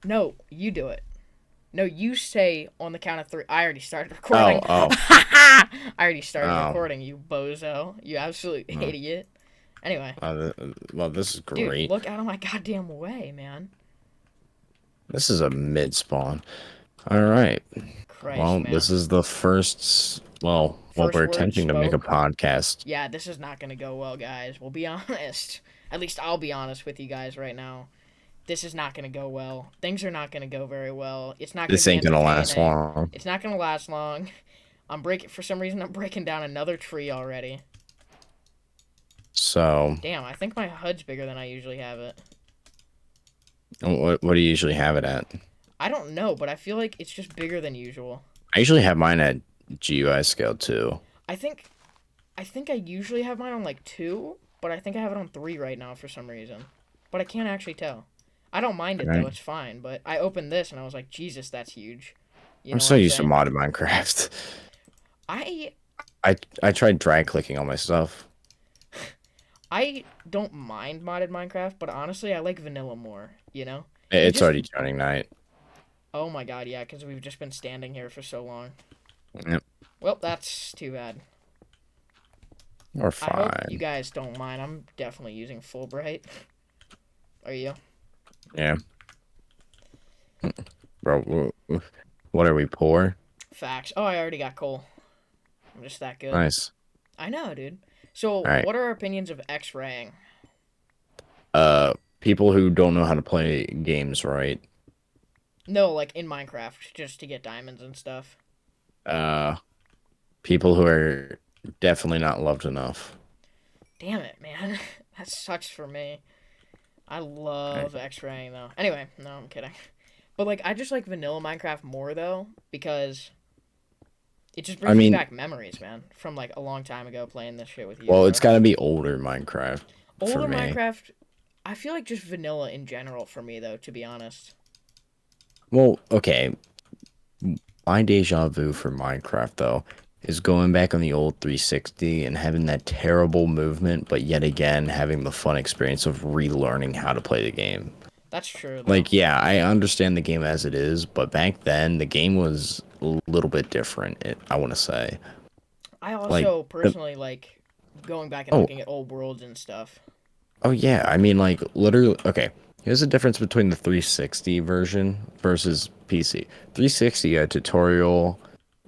No, you do it. No, you say on the count of three. I already started Oh, recording. oh, I already started oh. recording, you bozo. You absolute Hmm. idiot. Anyway, Well, this is dude, great. look out of my goddamn way, man. This is a mid spawn. All right. Christ, Well, man. this is the first. Well, First we're word attempting to make a spoke. podcast. Yeah, this is not gonna go well, guys. We'll be honest. At least I'll be honest with you guys right now. This is not gonna go well. Things are not gonna go very well. It's not gonna This be ain't gonna last entertaining. long. It's not gonna last long. I'm breaking for some reason. I'm breaking down another tree already. So, Damn, I think my HUD's bigger than I usually have it. what do you usually have it at? I don't know, but I feel like it's just bigger than usual. I usually have mine at GUI scale too. I think I think I usually have mine on like 2, but I think I have it on 3 right now for some reason. But I can't actually tell. I don't mind All it though, right. it's fine, but I opened this and I was like, Jesus, that's huge. You I'm know what so I'm used to saying? modded Minecraft. I I tried drag clicking on my stuff. I don't mind modded Minecraft, but honestly, I like vanilla more, you know? It It's just already turning night. Oh my god, yeah, cuz we've just been standing here for so long. Yep. Well, that's too bad. We're I hope you fine. guys don't mind. I'm definitely using Fulbright. Are you? Yeah. Bro, what are we, poor? Facts. Oh, I already got coal. I'm just that good. Nice. I know, dude. So, All right. what are our opinions of X-raying? People who don't know how to play games right. No, like in Minecraft, just to get diamonds and stuff. Uh, People who are definitely not loved enough. Damn it, man. That sucks for me. I Right. love X-raying though. Anyway, no, I'm kidding. But like, I just like vanilla Minecraft more though because it just I brings me mean, back memories, man, from like a long time ago playing this shit with you, well, it's bro. got to be older Minecraft for Older me. Minecraft, I feel like just vanilla in general for me though, to be honest. Well, okay. My deja vu for Minecraft, though, is going back on the old 360 and having that terrible movement, but yet again having the fun experience of relearning how to play the game. That's true though. Like, yeah, I understand the game as it is, but back then the game was a little bit different, I want to say. I Like, also the, personally like going back and oh, looking at old worlds and stuff. oh yeah, I mean, like, literally, okay, here's the difference between the 360 version versus PC. 360, you had tutorial,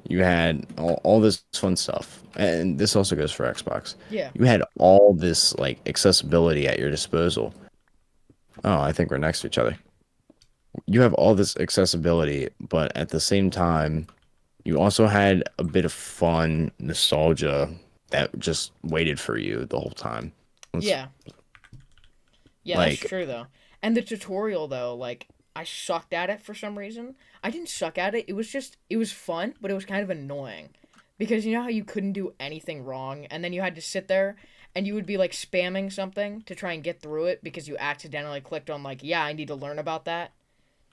you had all this fun stuff, and this also goes for Xbox. Yeah. You had all this, like, accessibility at your disposal. Oh, I think we're next to each other. You have all this accessibility, but at the same time, you also had a bit of fun nostalgia that just waited for you the whole time. It's Yeah. Yeah, that's like, true though. And the tutorial though, like I sucked at it for some reason. I didn't suck at it. It was fun, but it was kind of annoying. Because you know how you couldn't do anything wrong and then you had to sit there and you would be like spamming something to try and get through it because you accidentally clicked on like, yeah, I need to learn about that.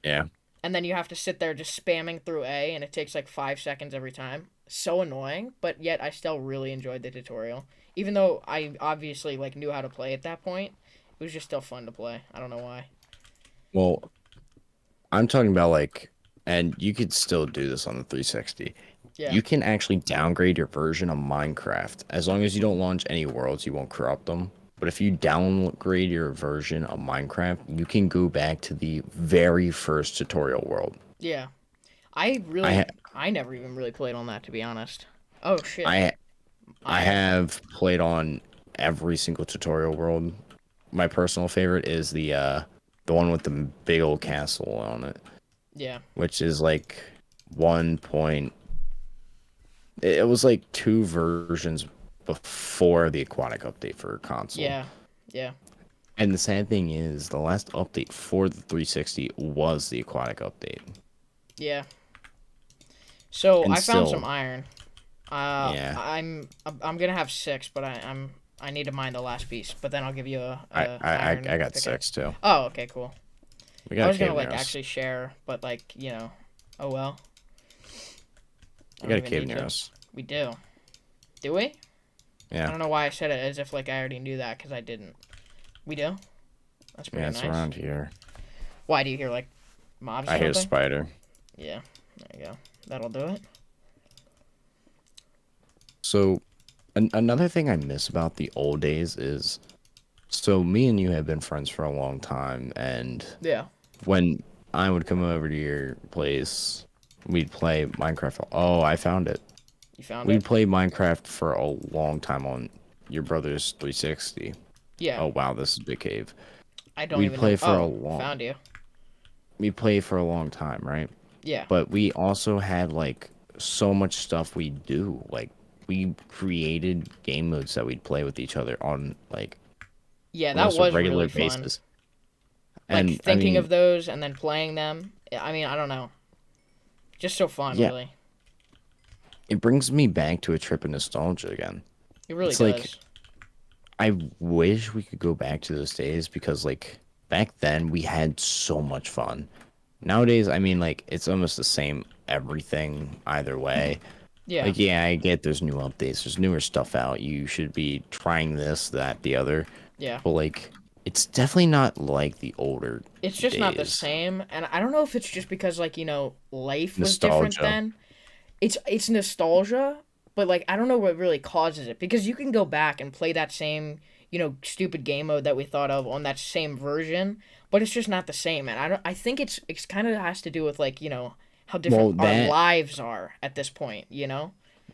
yeah. And then you have to sit there just spamming through A and it takes like 5 seconds every time. So annoying, but yet I still really enjoyed the tutorial. Even though I obviously like knew how to play at that point, it was just still fun to play. I don't know why. Well, I'm talking about like, and you could still do this on the 360. Yeah. You can actually downgrade your version of Minecraft. As long as you don't launch any worlds, you won't corrupt them. But if you downgrade your version of Minecraft, you can go back to the very first tutorial world. Yeah. I ha I never even really played on that to be honest. Oh shit. I I I have now. have played on every single tutorial world. My personal favorite is the one with the big old castle on it, Yeah. which is like 1 point. It was like 2 versions before the aquatic update for console. Yeah. Yeah. And the sad thing is, the last update for the 360 was the aquatic update. Yeah. So And I found some still, iron. yeah, I'm gonna have 6, but I need to mine the last piece. But then I'll give you a I iron got pickaxe. 6 too. Oh, okay, cool. We I got a was gonna cave near like us. actually share, but like oh well. I We don't got a even cave need near to. us. We do. Do we? I Yeah, don't know why I said it as if like I already knew that because I didn't. We do. That's yeah, pretty it's nice. around here. Why do you hear like? Mobs or I hear a something? spider. Yeah, there you go. That'll do it. So, another thing I miss about the old days is, so me and you have been friends for a long time, and Yeah. when I would come over to your place, we'd play Minecraft. Oh, I found it. You found We'd it? play Minecraft for a long time on your brother's 360. Yeah. Oh wow, this is Big Cave. I don't We'd even know. play for a Oh, long found you. we play for a long time, right? Yeah. But we also had like so much stuff we do. Like we created game modes that we'd play with each other on like Yeah, that almost a was really regular fun. basis. Like And thinking of those and then playing them. I mean, I don't know. Just so fun, yeah, really. it brings me back to a trip of nostalgia again. It really It's like does. I wish we could go back to those days because like back then we had so much fun. Nowadays, I mean like it's almost the same everything either way. Yeah. Like yeah, I get there's new updates, there's newer stuff out. You should be trying this, that, the other. Yeah. But like it's definitely not like the older It's just not the days. same, and I don't know if it's just because like, life was different Nostalgia. then. It's nostalgia, but like I don't know what really causes it because you can go back and play that same, stupid game mode that we thought of on that same version, but it's just not the same. And I think it's kind of has to do with like, how different Well, our that lives are at this point.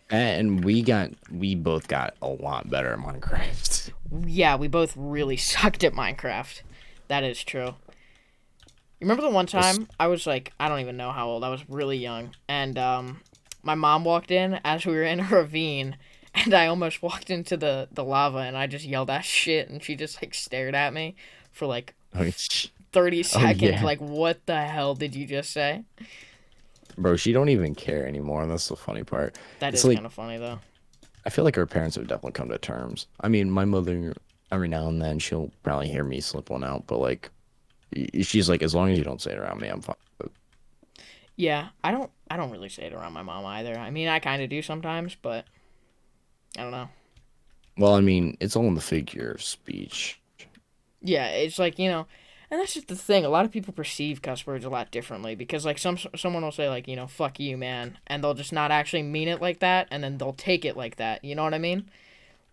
and we both got a lot better at Minecraft. Yeah, we both really sucked at Minecraft. That is true. You remember the one This time I was like, I don't even know how old. I was really young, and my mom walked in as we were in a ravine, and I almost walked into the lava, and I just yelled at shit, and she just like stared at me for like oh, 30 oh seconds, yeah. like, what the hell did you just say? Bro, she don't even care anymore. That's the funny part. That It's is like kind of funny though. I feel like our parents have definitely come to terms. I mean, my mother every now and then she'll probably hear me slip one out, but like she's like, as long as you don't say it around me, I'm fine. Yeah, I don't really say it around my mom either. I mean, I kind of do sometimes, but I don't know. Well, I mean, it's all in the figure of speech. Yeah, it's like, and that's just the thing. A lot of people perceive cuss words a lot differently because like someone will say like, fuck you, man, and they'll just not actually mean it like that, and then they'll take it like that. You know what I mean?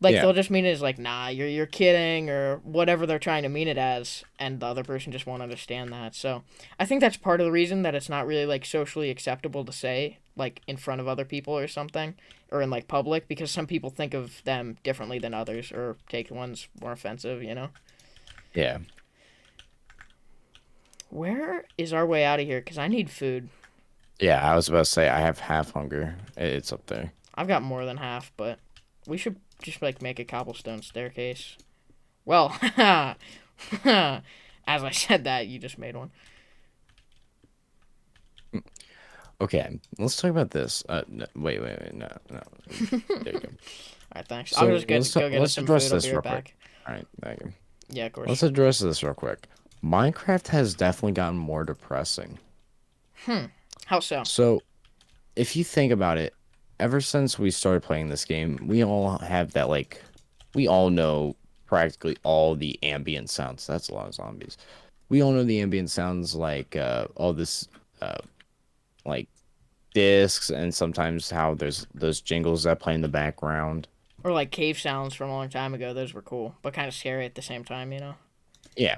Like Yeah, they'll just mean it as like, nah, you're kidding or whatever they're trying to mean it as, and the other person just won't understand that. So I think that's part of the reason that it's not really like socially acceptable to say like in front of other people or something, or in like public, because some people think of them differently than others or take ones more offensive. yeah. Where is our way out of here? Because I need food. Yeah, I was about to say I have half hunger. It's up there. I've got more than half, but we should just like make a cobblestone staircase. Well, as I said that, you just made one. Okay, let's talk about this. No, wait, no, no. There you go. Alright, thanks. I'll So just go get us let's some address food. I'll be this right real quick. back. All right, thank you. Yeah, of course. Let's address this real quick. Minecraft has definitely gotten more depressing. How so? So if you think about it, ever since we started playing this game, we all have that like, we all know practically all the ambient sounds. That's a lot of zombies. We all know the ambient sounds like all this uh like discs and sometimes how there's those jingles that play in the background. Or like cave sounds from a long time ago. Those were cool, but kind of scary at the same time. Yeah.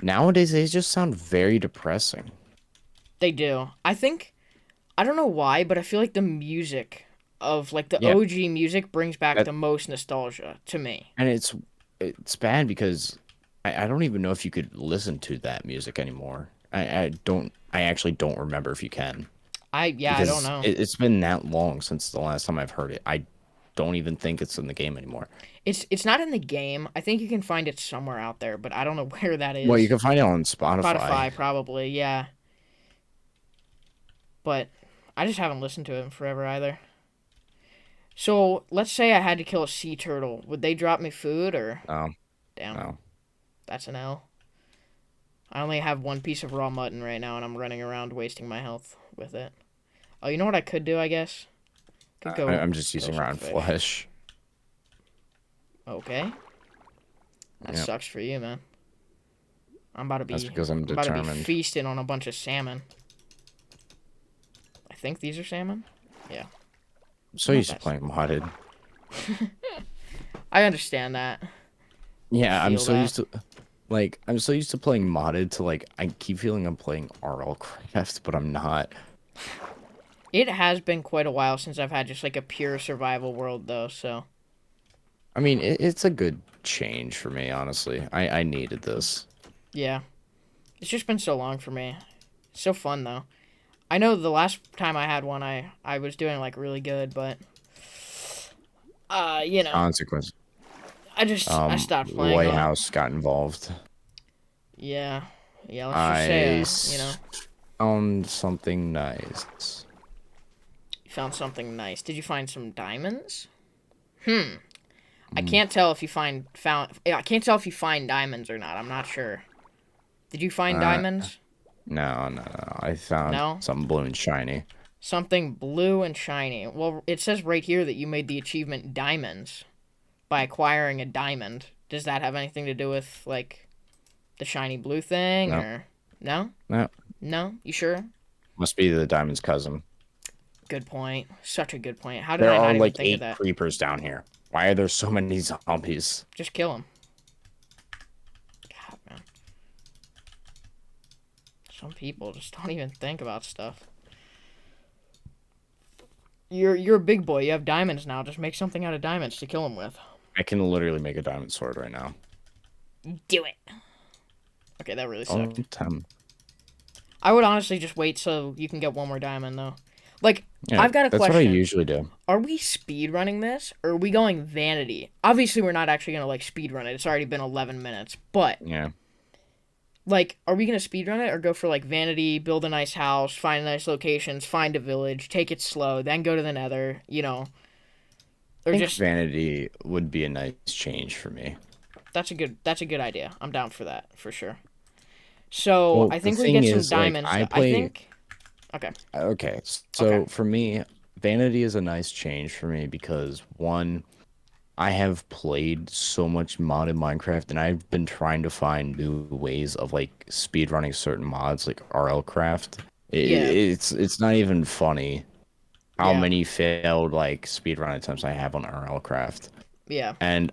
Nowadays they just sound very depressing. They do. I don't know why, but I feel like the music of like the Yeah. OG music brings back That the most nostalgia to me. and it's bad because I don't even know if you could listen to that music anymore. I actually don't remember if you can I don't because know. it's been that long since the last time I've heard it. I don't even think it's in the game anymore. It's not in the game. I think you can find it somewhere out there, but I don't know where that Well, you is. can find it on Spotify. Spotify probably, yeah. But I just haven't listened to it in forever either. So let's say I had to kill a sea turtle. Would they drop me food or No, damn? no. That's an L. I only have one piece of raw mutton right now, and I'm running around wasting my health with it. Oh, you know what I could do? I guess could I'm just kill using some rotten fish. flesh. Okay, that Yep. sucks for you, man. That's because I'm I'm about to be determined. feasting on a bunch of salmon. I think these are salmon. Yeah. I'm so Not used to that. playing modded. I understand that. I Yeah, I'm feel so that. used to like I'm so used to playing modded to like I keep feeling I'm playing RL craft, but I'm not. It has been quite a while since I've had just like a pure survival world though, so I mean, it's a good change for me, honestly. I needed this. yeah. It's just been so long for me. It's so fun though. I know the last time I had one I was doing like really good, but you know, Consequence. I stopped The playing White on it. House got involved. Yeah. Yeah, let's just say I you know, found something nice. you found something nice. Did you find some diamonds? Hmm. I Mm, can't tell if you I can't tell if you find diamonds or not. I'm not sure. Did you find Uh, diamonds? no. I found No? something blue and shiny. Something blue and shiny. Well, it says right here that you made the achievement diamonds by acquiring a diamond. Does that have anything to do with like the shiny blue thing No, or no? no. No? You sure? Must be the diamond's cousin. Good point. Such a good point. How did There I are not even like think of 8 that? creepers down here. Why are there so many zombies? Just kill him. God, man. Some people just don't even think about stuff. You're a big boy. You have diamonds now. Just make something out of diamonds to kill him with. I can literally make a diamond sword right now. Do it. Okay, that really Oh, sucked. 10. I would honestly just wait so you can get one more diamond though. Like, Yeah, I've got a that's what I question. usually do. Are we speed running this or are we going vanity? Obviously, we're not actually gonna like speed run it. It's already been 11 minutes. But Yeah. like, are we gonna speed run it or go for like vanity, build a nice house, find nice locations, find a village, take it slow, then go to the Nether? You know, I or think just vanity would be a nice change for me. that's a good idea. I'm down for that for sure. So Well, I the think we thing get some is, like, diamonds. I I play. think. Okay. Okay, Okay. so for me, vanity is a nice change for me because one, I have played so much modded Minecraft and I've been trying to find new ways of like speedrunning certain mods like RL Craft. Yeah. It's not even funny how Yeah. many failed like speedrun attempts I have on RL Craft. Yeah. And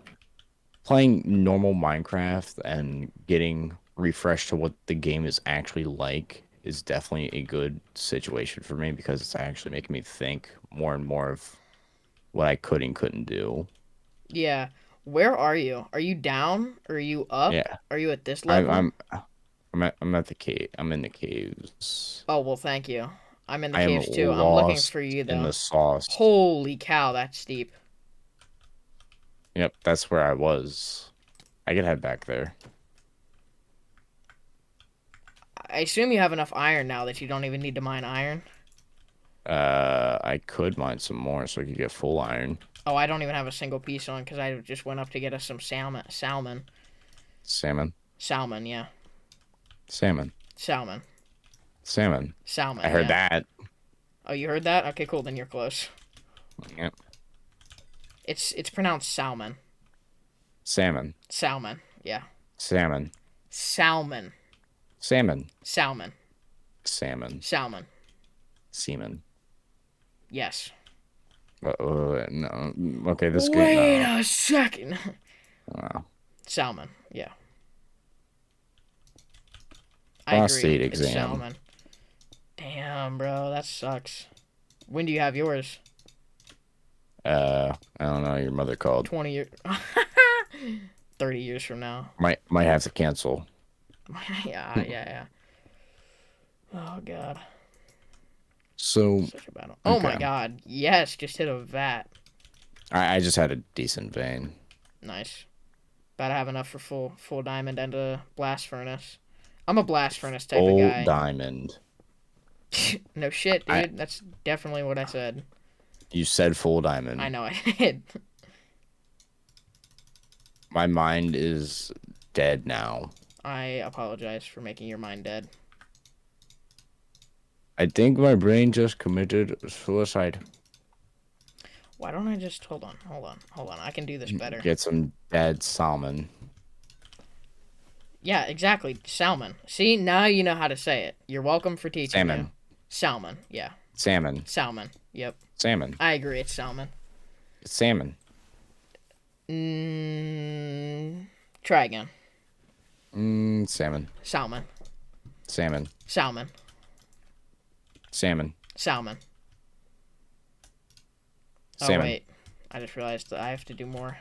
playing normal Minecraft and getting refreshed to what the game is actually like is definitely a good situation for me because it's actually making me think more and more of what I could and couldn't do. Yeah. Where are you? Are you down? Or are you up? Yeah, Are you at this I'm level? I'm I'm at the cave. I'm in the caves. Oh, well, thank you. I'm in the I am caves too. I'm looking lost for you in though. the sauce. Holy cow, that's steep. Yep, that's where I was. I could head back there. I assume you have enough iron now that you don't even need to mine iron. I could mine some more so I could get full iron. Oh, I don't even have a single piece on because I just went up to get us some salmon. Salmon. Salmon. Salmon, yeah. Salmon. Salmon. Salmon. I Salmon, heard yeah. that. Oh, you heard that? Okay, cool. Then you're close. Yep. It's pronounced salmon. Salmon. Salmon. Yeah. Salmon. Salmon. Salmon. Salmon. Salmon. Salmon. Semen. Yes. No. Okay, this game. Wait No. a second. No. Salmon. Yeah. I agree. Prostate It's exam. salmon. Damn, bro, that sucks. When do you have yours? I don't know. Your mother called. 20 years. 30 years from now. Might have to cancel. Yeah, yeah, yeah. Oh, God. So Such a battle. Oh, my okay. God. Yes, just hit a vat. I just had a decent vein. Nice. About to have enough for full diamond and a blast furnace. I'm a blast furnace type of Full guy. diamond. No shit, I dude. That's definitely what I said. You said full I diamond. know I did. My mind is dead now. I apologize for making your mind dead. I think my brain just committed suicide. Why don't I just hold on. I can do this better. Get some dead salmon. Yeah, exactly. Salmon. See, now you know how to say it. You're welcome for teaching you. Salmon. Salmon. Yeah. Salmon. Salmon. Yep. Salmon. I agree. It's salmon. It's salmon. Mm, try again. Salmon. Salmon. Salmon. Salmon. Salmon. Salmon. Oh, Salmon. wait. I just realized that I have to do more.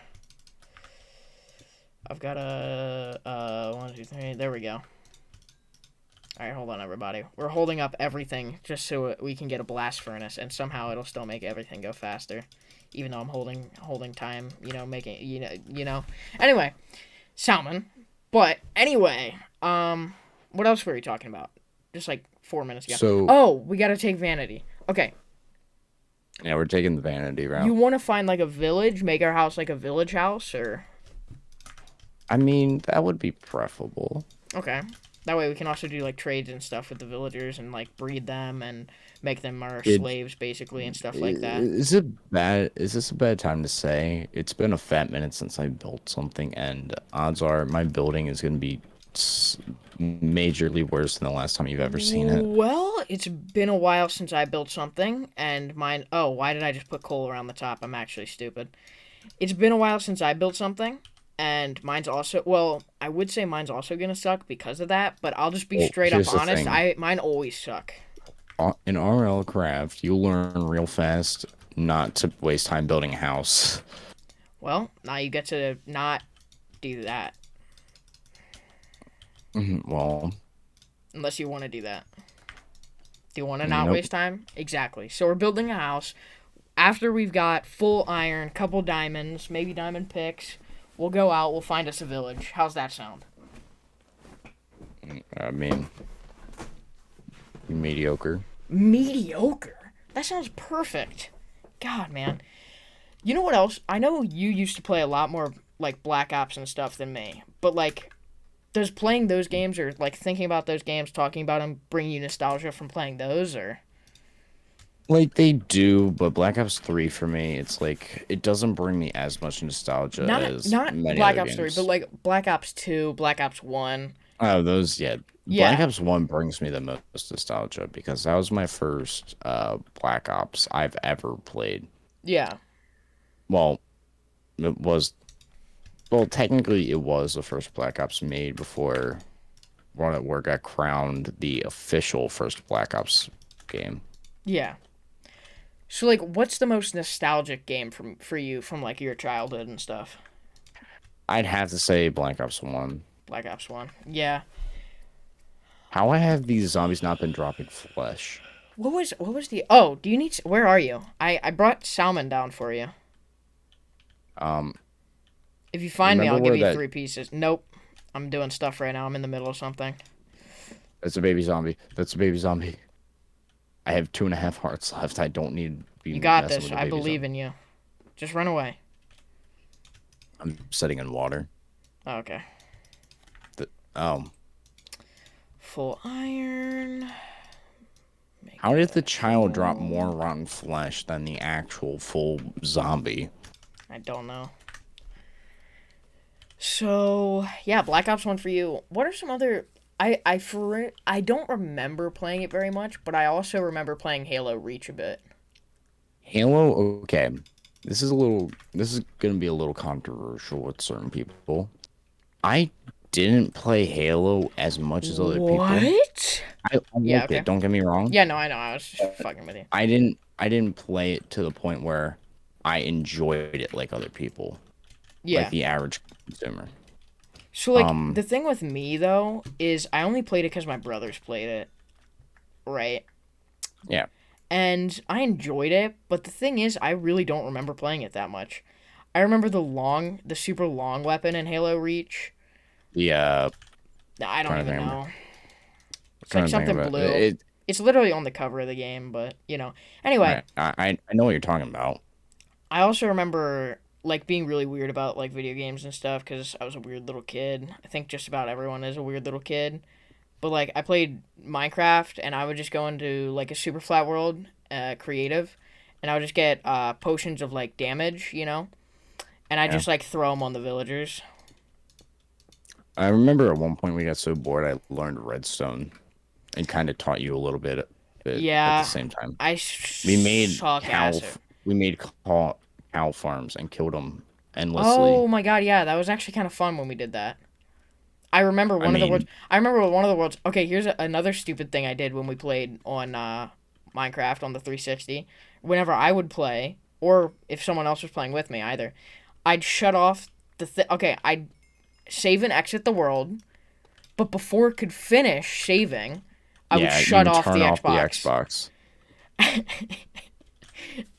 I've got a, 1, 2, 3. There we go. Alright, hold on, everybody. We're holding up everything just so we can get a blast furnace, and somehow it'll still make everything go faster. Even though I'm holding time, making, Anyway, salmon. But, anyway, what else were we talking about? Just like 4 minutes ago. So, Oh, we gotta take vanity. Okay. yeah, we're taking the vanity route. You want to find, like, a village? Make our house like a village house, or... I mean, that would be preferable. Okay. That way we can also do, like, trades and stuff with the villagers and, like, breed them and make them our slaves, basically, and stuff like that. Is this a bad time to say? It's been a fat minute since I built something, and odds are my building is going to be majorly worse than the last time you've ever seen it. Well, it's been a while since I built something, and mine... Oh, why did I just put coal around the top? I'm actually stupid. It's been a while since I built something, and mine's also... Well, I would say mine's also gonna suck because of that, but I'll just be straight up honest. Mine always suck. In RL Craft, you learn real fast not to waste time building a house. Well, now you get to not do that. Well... Unless you want to do that. Do you want to not waste time? Exactly. So we're building a house. After we've got full iron, couple diamonds, maybe diamond picks, we'll go out, we'll find us a village. How's that sound? I mean... mediocre. Mediocre? That sounds perfect. God, man. You know what else? I know you used to play a lot more, like, Black Ops and stuff than me. But, like... Does playing those games or, like, thinking about those games, talking about them, bring you nostalgia from playing those, or? Like, they do, but Black Ops 3 for me, it's like, it doesn't bring me as much nostalgia as not many Black other Ops games. 3, but, like, Black Ops 2, Black Ops 1. Oh, those, yeah. Yeah. Black Ops 1 brings me the most nostalgia because that was my first Black Ops I've ever played. Yeah. Well, it was... Well, technically, it was the first Black Ops made before Run at War got crowned the official first Black Ops game. Yeah. So, like, what's the most nostalgic game for you from, like, your childhood and stuff? I'd have to say Black Ops 1. Black Ops 1. Yeah. How have these zombies not been dropping flesh? What was the... Oh, do you need... Where are you? I brought salmon down for you. If you find me, I'll give you 3 pieces. Nope. I'm doing stuff right now. I'm in the middle of something. That's a baby zombie. That's a baby zombie. I have 2.5 hearts left. I don't need to be You got this. with a I baby believe zombie. in you. Just run away. I'm sitting in water. Oh, okay. Full iron. How did the child drop more rotten flesh than the actual full zombie? I don't know. So, yeah, Black Ops 1 for you. What are some other... I don't remember playing it very much, but I also remember playing Halo Reach a bit. Halo, okay. This is gonna be a little controversial with certain people. I didn't play Halo as much as other people. What? I liked it, don't get me wrong. Yeah, no, I know. I was just fucking with you. I didn't play it to the point where I enjoyed it like other people. Yeah. Like the average consumer. So, like, the thing with me, though, is I only played it because my brothers played it. Right? Yeah. And I enjoyed it, but the thing is, I really don't remember playing it that much. I remember the super long weapon in Halo Reach. Yeah. I don't even know. It's like something blue. It's literally on the cover of the game, but, Anyway. I know what you're talking about. I also remember, like, being really weird about, like, video games and stuff, because I was a weird little kid. I think just about everyone is a weird little kid. But, like, I played Minecraft, and I would just go into, like, a super flat world, creative, and I would just get potions of, like, damage, and I just, like, throw them on the villagers. I remember at one point we got so bored I learned redstone and kind of taught you a little bit at the Yeah, same time. I We made suck ass at. we made cow farms and killed them endlessly. Oh my god, yeah, that was actually kind of fun when we did that. I remember I one of the worlds. mean, I remember one of the worlds. Okay, here's another stupid thing I did when we played on Minecraft on the 360. Whenever I would play, or if someone else was playing with me, either, I'd shut off Okay, I'd save and exit the world, but before it could finish saving, I would yeah, you shut would off the turn off the Xbox. Xbox.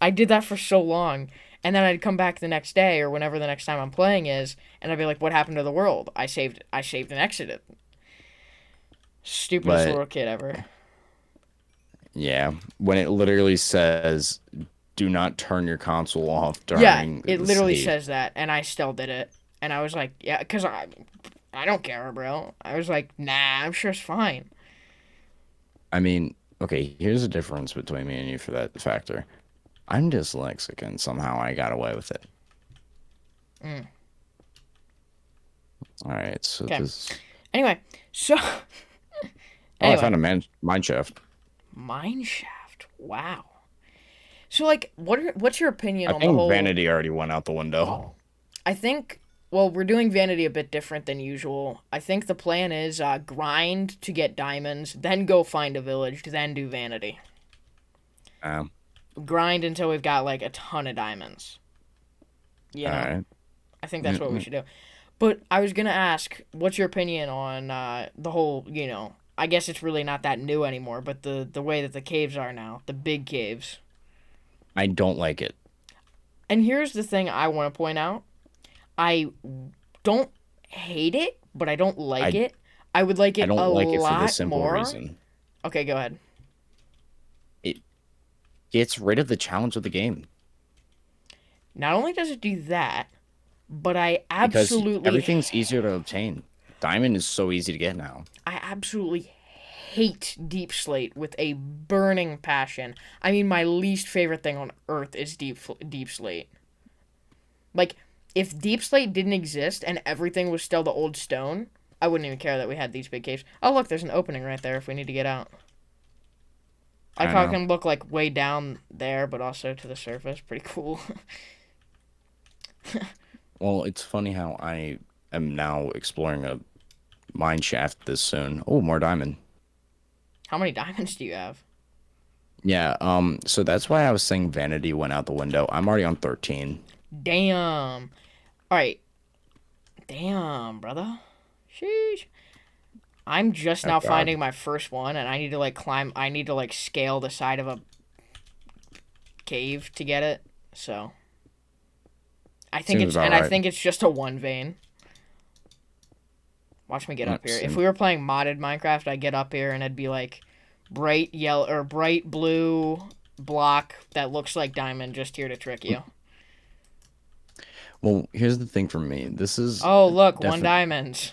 I did that for so long. And then I'd come back the next day or whenever the next time I'm playing is, and I'd be like, "What happened to the world? I saved and exited." Stupidest But little kid ever. yeah, when it literally says do not turn your console off Yeah, during it the literally save. says that, and I still did it. And I was like, "Yeah, cause I don't care, bro." I was like, "Nah, I'm sure it's fine." I mean, okay, here's the difference between me and you for that factor. I'm dyslexic and somehow I got away with it. Mm. All right, so Okay. this. Anyway, so Oh, I anyway, found a mine shaft. mineshaft. Wow. So like, what's your opinion I on the think whole? vanity already went out the window. I think. Well, we're doing vanity a bit different than usual. I think the plan is grind to get diamonds, then go find a village, then do vanity. Um, Grind until we've got like a ton of diamonds. You all know, right. I think that's what we Mm-mm. should do. But I was gonna ask, what's your opinion on the whole? I guess it's really not that new anymore, but the way that the caves are now, the big caves. I don't like it. And here's the thing I want to point out. I don't hate it, but I don't like I it. I would like I it don't a like it for the lot simple more. reason Okay, go ahead. it gets rid of the challenge of the game Not only does it do that, but because everything's easier to obtain. Diamond is so easy to get now. I absolutely hate Deep Slate with a burning passion. I mean, my least favorite thing on earth is Deep Slate. Like, if Deep Slate didn't exist and everything was still the old stone, I wouldn't even care that we had these big caves. Oh, look, there's an opening right there if we need to get out. I like I how it know. can look like way down there, but also to the surface. Pretty cool. Well, it's funny how I am now exploring a mine shaft this soon. Oh, more diamond. How many diamonds do you have? Yeah, so that's why I was saying vanity went out the window. I'm already on 13. Damn. All right. Damn, brother. Sheesh. I'm just Oh now God. finding my first one, and I need to like climb. I need to like scale the side of a cave to get it. So Seems about I right. think it's just a one vein. Watch me get up here. If Seems, we were playing modded Minecraft, I'd get up here and it'd be like bright yellow or bright blue block that looks like diamond just here to trick you. well, here's the thing for me. Oh, look, one Definite diamond.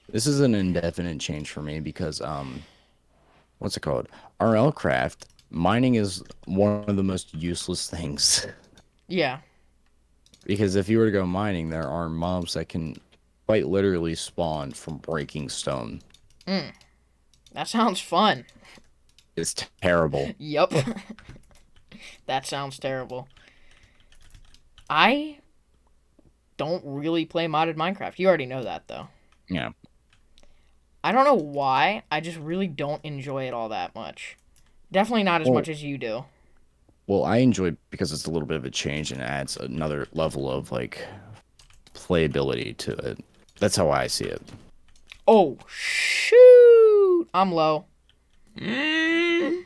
this is an indefinite change for me because what's it called? RL craft mining is one of the most useless things Yeah. because if you were to go mining, there are mobs that can quite literally spawn from breaking stone. Mm, that sounds fun. It's terrible. Yup. That sounds terrible. I don't really play modded Minecraft. You already know that though. Yeah. I don't know why. I just really don't enjoy it all that much. Definitely not as Well, much as you do. well, I enjoy it because it's a little bit of a change and adds another level of like playability to it. That's how I see it. Oh shoot! I'm low. Mm.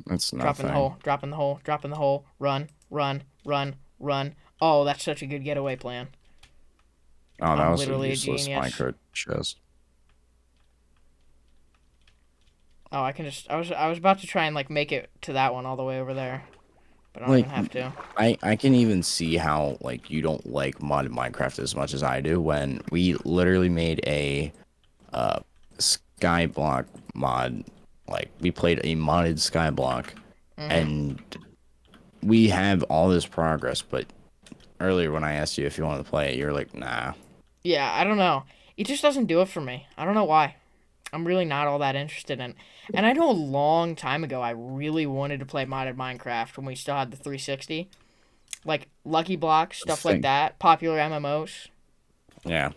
That's Drop in the nothing. hole. Drop in the hole. Drop in the hole. Run. Run. Run. Run. Oh, that's such a good getaway plan. Oh, that I'm was a literally a useless genius. minecart chest. Oh, I can just. I was about to try and like make it to that one all the way over there, but I don't Like even have to. I can even see how like you don't like modded Minecraft as much as I do when we literally made a uh skyblock mod. Like we played a modded skyblock Mhm. and we have all this progress, but earlier when I asked you if you wanted to play it, you're like, nah. Yeah, I don't know. It just doesn't do it for me. I don't know why. I'm really not all that interested in. And I know a long time ago I really wanted to play modded Minecraft when we still had the 360. Like Lucky Blocks, stuff like Thing. that, popular MMOs. Yeah.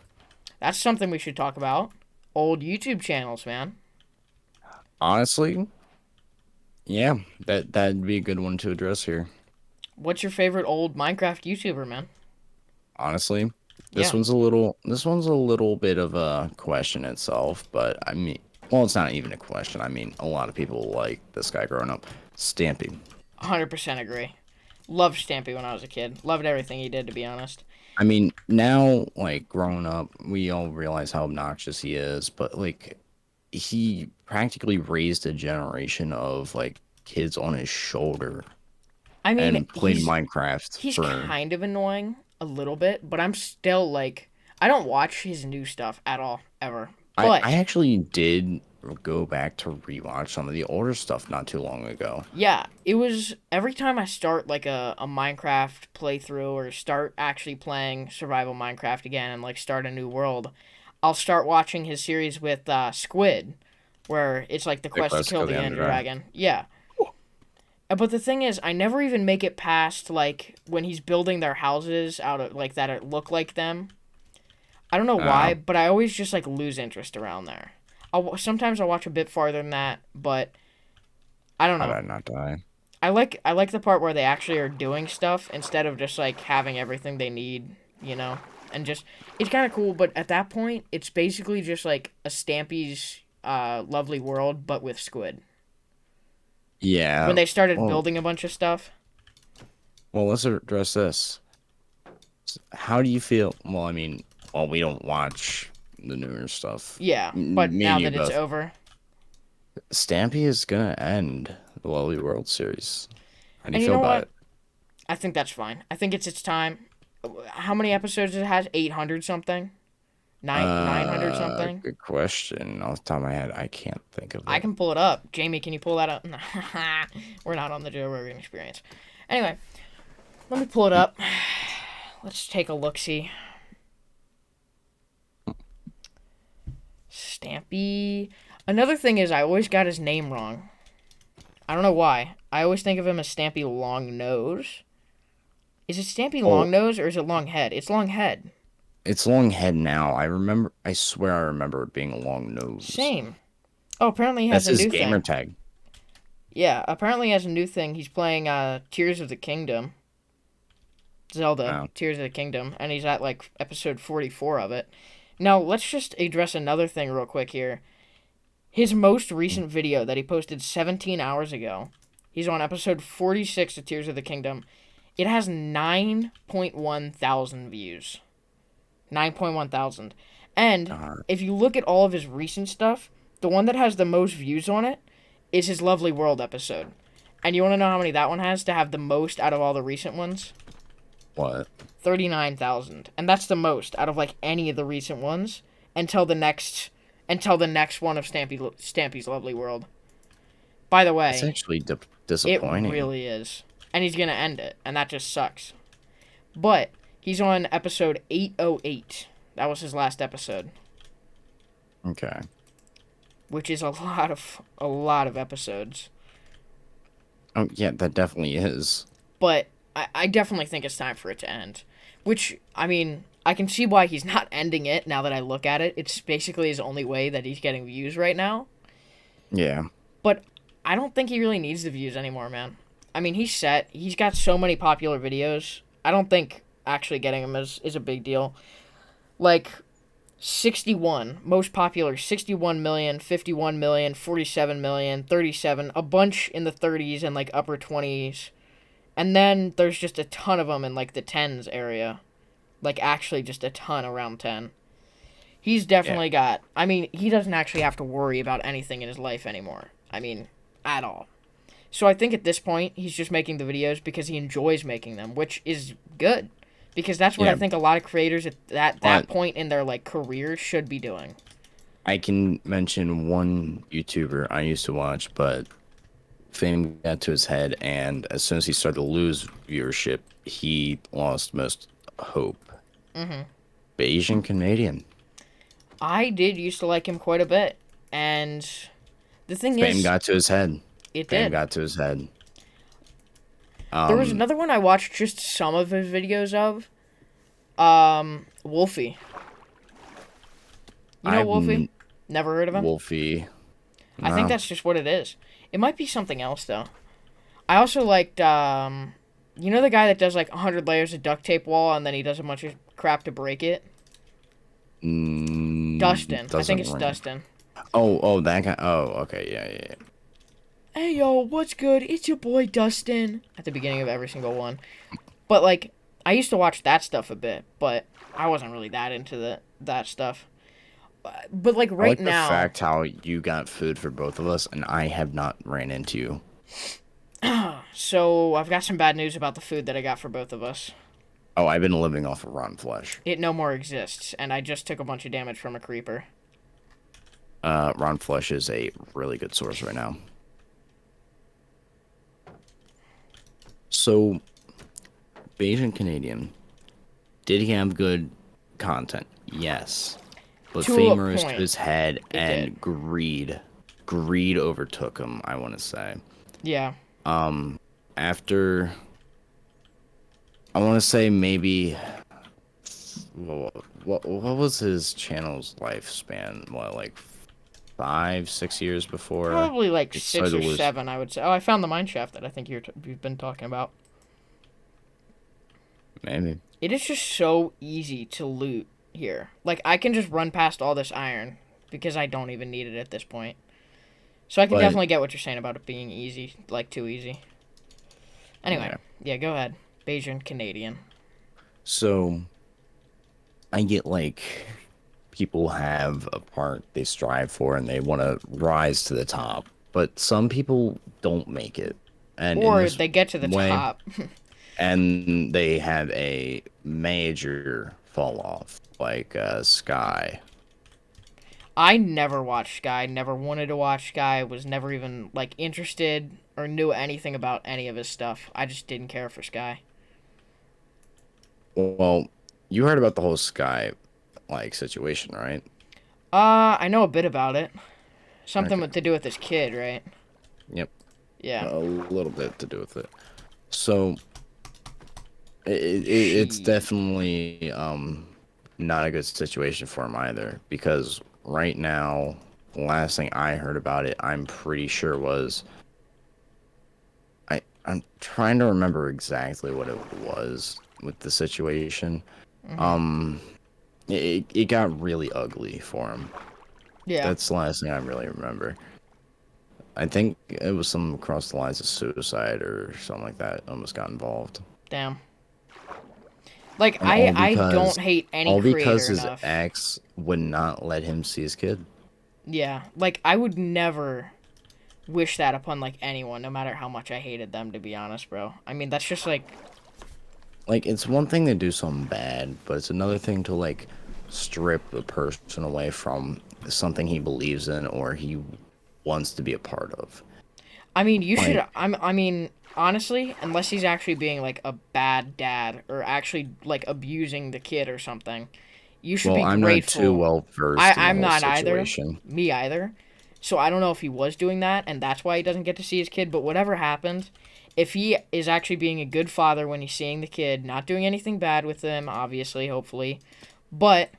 That's something we should talk about. Old YouTube channels, man. Honestly, yeah, that'd be a good one to address here. What's your favorite old Minecraft YouTuber, man? Honestly, Yeah, this one's a little bit of a question itself, but I mean, well, it's not even a question. I mean, a lot of people like this guy growing up, Stampy. 100% agree. Loved Stampy when I was a kid. Loved everything he did, to be honest. I mean, now like growing up, we all realize how obnoxious he is, but like he practically raised a generation of like kids on his shoulder I mean, and played Minecraft he's for. kind of annoying a little bit, but I'm still like I don't watch his new stuff at all ever. I But actually did go back to rewatch some of the older stuff not too long ago. yeah, it was every time I start like a Minecraft playthrough or start actually playing survival Minecraft again and like start a new world, I'll start watching his series with Squid, where it's like the The quest to Quest to kill Kill the the Ender Ender Dragon. Dragon. Yeah. But the thing is, I never even make it past like when he's building their houses out of like that it look like them. I don't know why, Oh, but I always just like lose interest around there. Sometimes I'll watch a bit farther than that, but I don't how know. did I not die? I like the part where they actually are doing stuff instead of just like having everything they need, you know? And just it's kind of cool, but at that point, it's basically just like a Stampy's Lovely World but with Squid. When Yeah. they started Well, building a bunch of stuff. let's address this. How do you feel? Well, I mean, well, we don't watch the newer stuff. Yeah, but Me and now you that it's both. over, Stampy is gonna end the Lovely World series. How do you and you feel know about what? it? I think that's fine. I think it's its time. How many episodes it has? 800 something? 900 something? Good question. Off the top of my head, I can't think of I it. can pull it up. Jamie, can you pull that up? We're not on the Joe Rogan Experience. Anyway, let me pull it up. Let's take a look. See, Stampy. Another thing is, I always got his name wrong. I don't know why. I always think of him as Stampy Long Nose. Is it Stampy Oh, Long Nose or is it Long Head? It's Long Head. it's long head now. I remember. I swear I remember it being a long nose. Same. Oh, apparently he has That's a his new gamer thing. tag. Yeah, apparently he has a new thing. He's playing Tears of the Kingdom. Zelda, Oh, Tears of the Kingdom, and he's at like episode 44 of it. Now, let's just address another thing real quick here. His most recent video that he posted 17 hours ago, he's on episode 46 of Tears of the Kingdom. It has 9.1 thousand views. 9.1 thousand. And God. if you look at all of his recent stuff, the one that has the most views on it is his Lovely World episode. And you want to know how many that one has to have the most out of all the recent ones? What? 39,000. And that's the most out of like any of the recent ones until the next one of Stampy's Lovely World. By the That's way, actually it disappointing. really is. And he's going to end it, and that just sucks. But he's on episode 808. That was his last episode, Okay. which is a lot of episodes. Oh, yeah, that definitely is. But I definitely think it's time for it to end. Which, I mean, I can see why he's not ending it now that I look at it. It's basically his only way that he's getting views right now. Yeah. But I don't think he really needs the views anymore, man. I mean, he's set. He's got so many popular videos. I don't think actually getting them is a big deal. Like, 61, most popular, 61 million, 51 million, 47 million, 37, a bunch in the 30s and like upper 20s. And then there's just a ton of them in like the tens area. Like actually just a ton around 10. He's Yeah. definitely got, I mean, he doesn't actually have to worry about anything in his life anymore. I mean, at all. So I think at this point, he's just making the videos because he enjoys making them, which is good. Because that's what I Yeah. think a lot of creators at that But point in their like career should be doing. I can mention one YouTuber I used to watch, but fame got to his head, and as soon as he started to lose viewership, he lost most hope. Mhm. Asian Canadian. I did used to like him quite a bit, and the thing Fame is, got to his head. it Fame did. got to his head. There was Um, another one I watched just some of his videos of. Wolfie. You know I've Wolfie? Never heard of him? Wolfie. I think No. that's just what it is. It might be something else though. I also liked you know the guy that does like 100 layers of duct tape wall and then he does a bunch of crap to break it? Dustin. I think Doesn't it's ring. Dustin. Oh, that guy. Oh, okay, yeah. Hey yo, what's good? It's your boy Dustin. At the beginning of every single one. But like I used to watch that stuff a bit, but I wasn't really that into that stuff. But like I right like the now, fact how you got food for both of us, and I have not ran into you. so I've got some bad news about the food that I got for both of us. Oh, I've been living off of rotten flesh. It no more exists, and I just took a bunch of damage from a creeper. Rotten flesh is a really good source right now. So, Asian Canadian, did he have good content? Yes. But To a fame rose to point, his head it did. and greed overtook him, I want to say. Yeah. After, I want to say maybe, what was his channel's lifespan? What, like 5, 6 years before Probably like it 6 started or to lose? 7, I would say. Oh, I found the mine shaft that I think you've been talking about. Maybe. It is just so easy to loot here. Like, I can just run past all this iron because I don't even need it at this point. So I can But, definitely get what you're saying about it being easy, like too easy. Anyway, yeah. yeah, go ahead. Bayesian Canadian. So, I get like people have a part they strive for and they want to rise to the top, but some people don't make it. And in Or this they get to the way, top. and they have a major fall off, like Sky. I never watched Sky, never wanted to watch Sky, was never even like interested or knew anything about any of his stuff. I just didn't care for Sky. Well, you heard about the whole Sky like situation, right? I know a bit about it. Something Okay. to do with this kid, right? Yep. Yeah. A little bit to do with it. So it's She. definitely not a good situation for him either, because right now the last thing I heard about it, I'm pretty sure was I'm trying to remember exactly what it was with the situation. Hmm. Um it got really ugly for him. Yeah. That's the last thing I really remember. I think it was some across the lines of suicide or something like that almost got involved. Damn. Like And I don't hate any all because creator his enough. ex would not let him see his kid. Yeah. Like I would never wish that upon like anyone, no matter how much I hated them. To be honest, bro. I mean, that's just like Like, it's one thing to do something bad, but it's another thing to like strip the person away from something he believes in or he wants to be a part of. I mean, you should. Like, I mean, honestly, unless he's actually being like a bad dad or actually like abusing the kid or something, you should well, be I'm not too grateful. well versed in the I'm whole not either. situation. Me either. So I don't know if he was doing that and that's why he doesn't get to see his kid. But whatever happened, if he is actually being a good father when he's seeing the kid, not doing anything bad with him, obviously, hopefully, but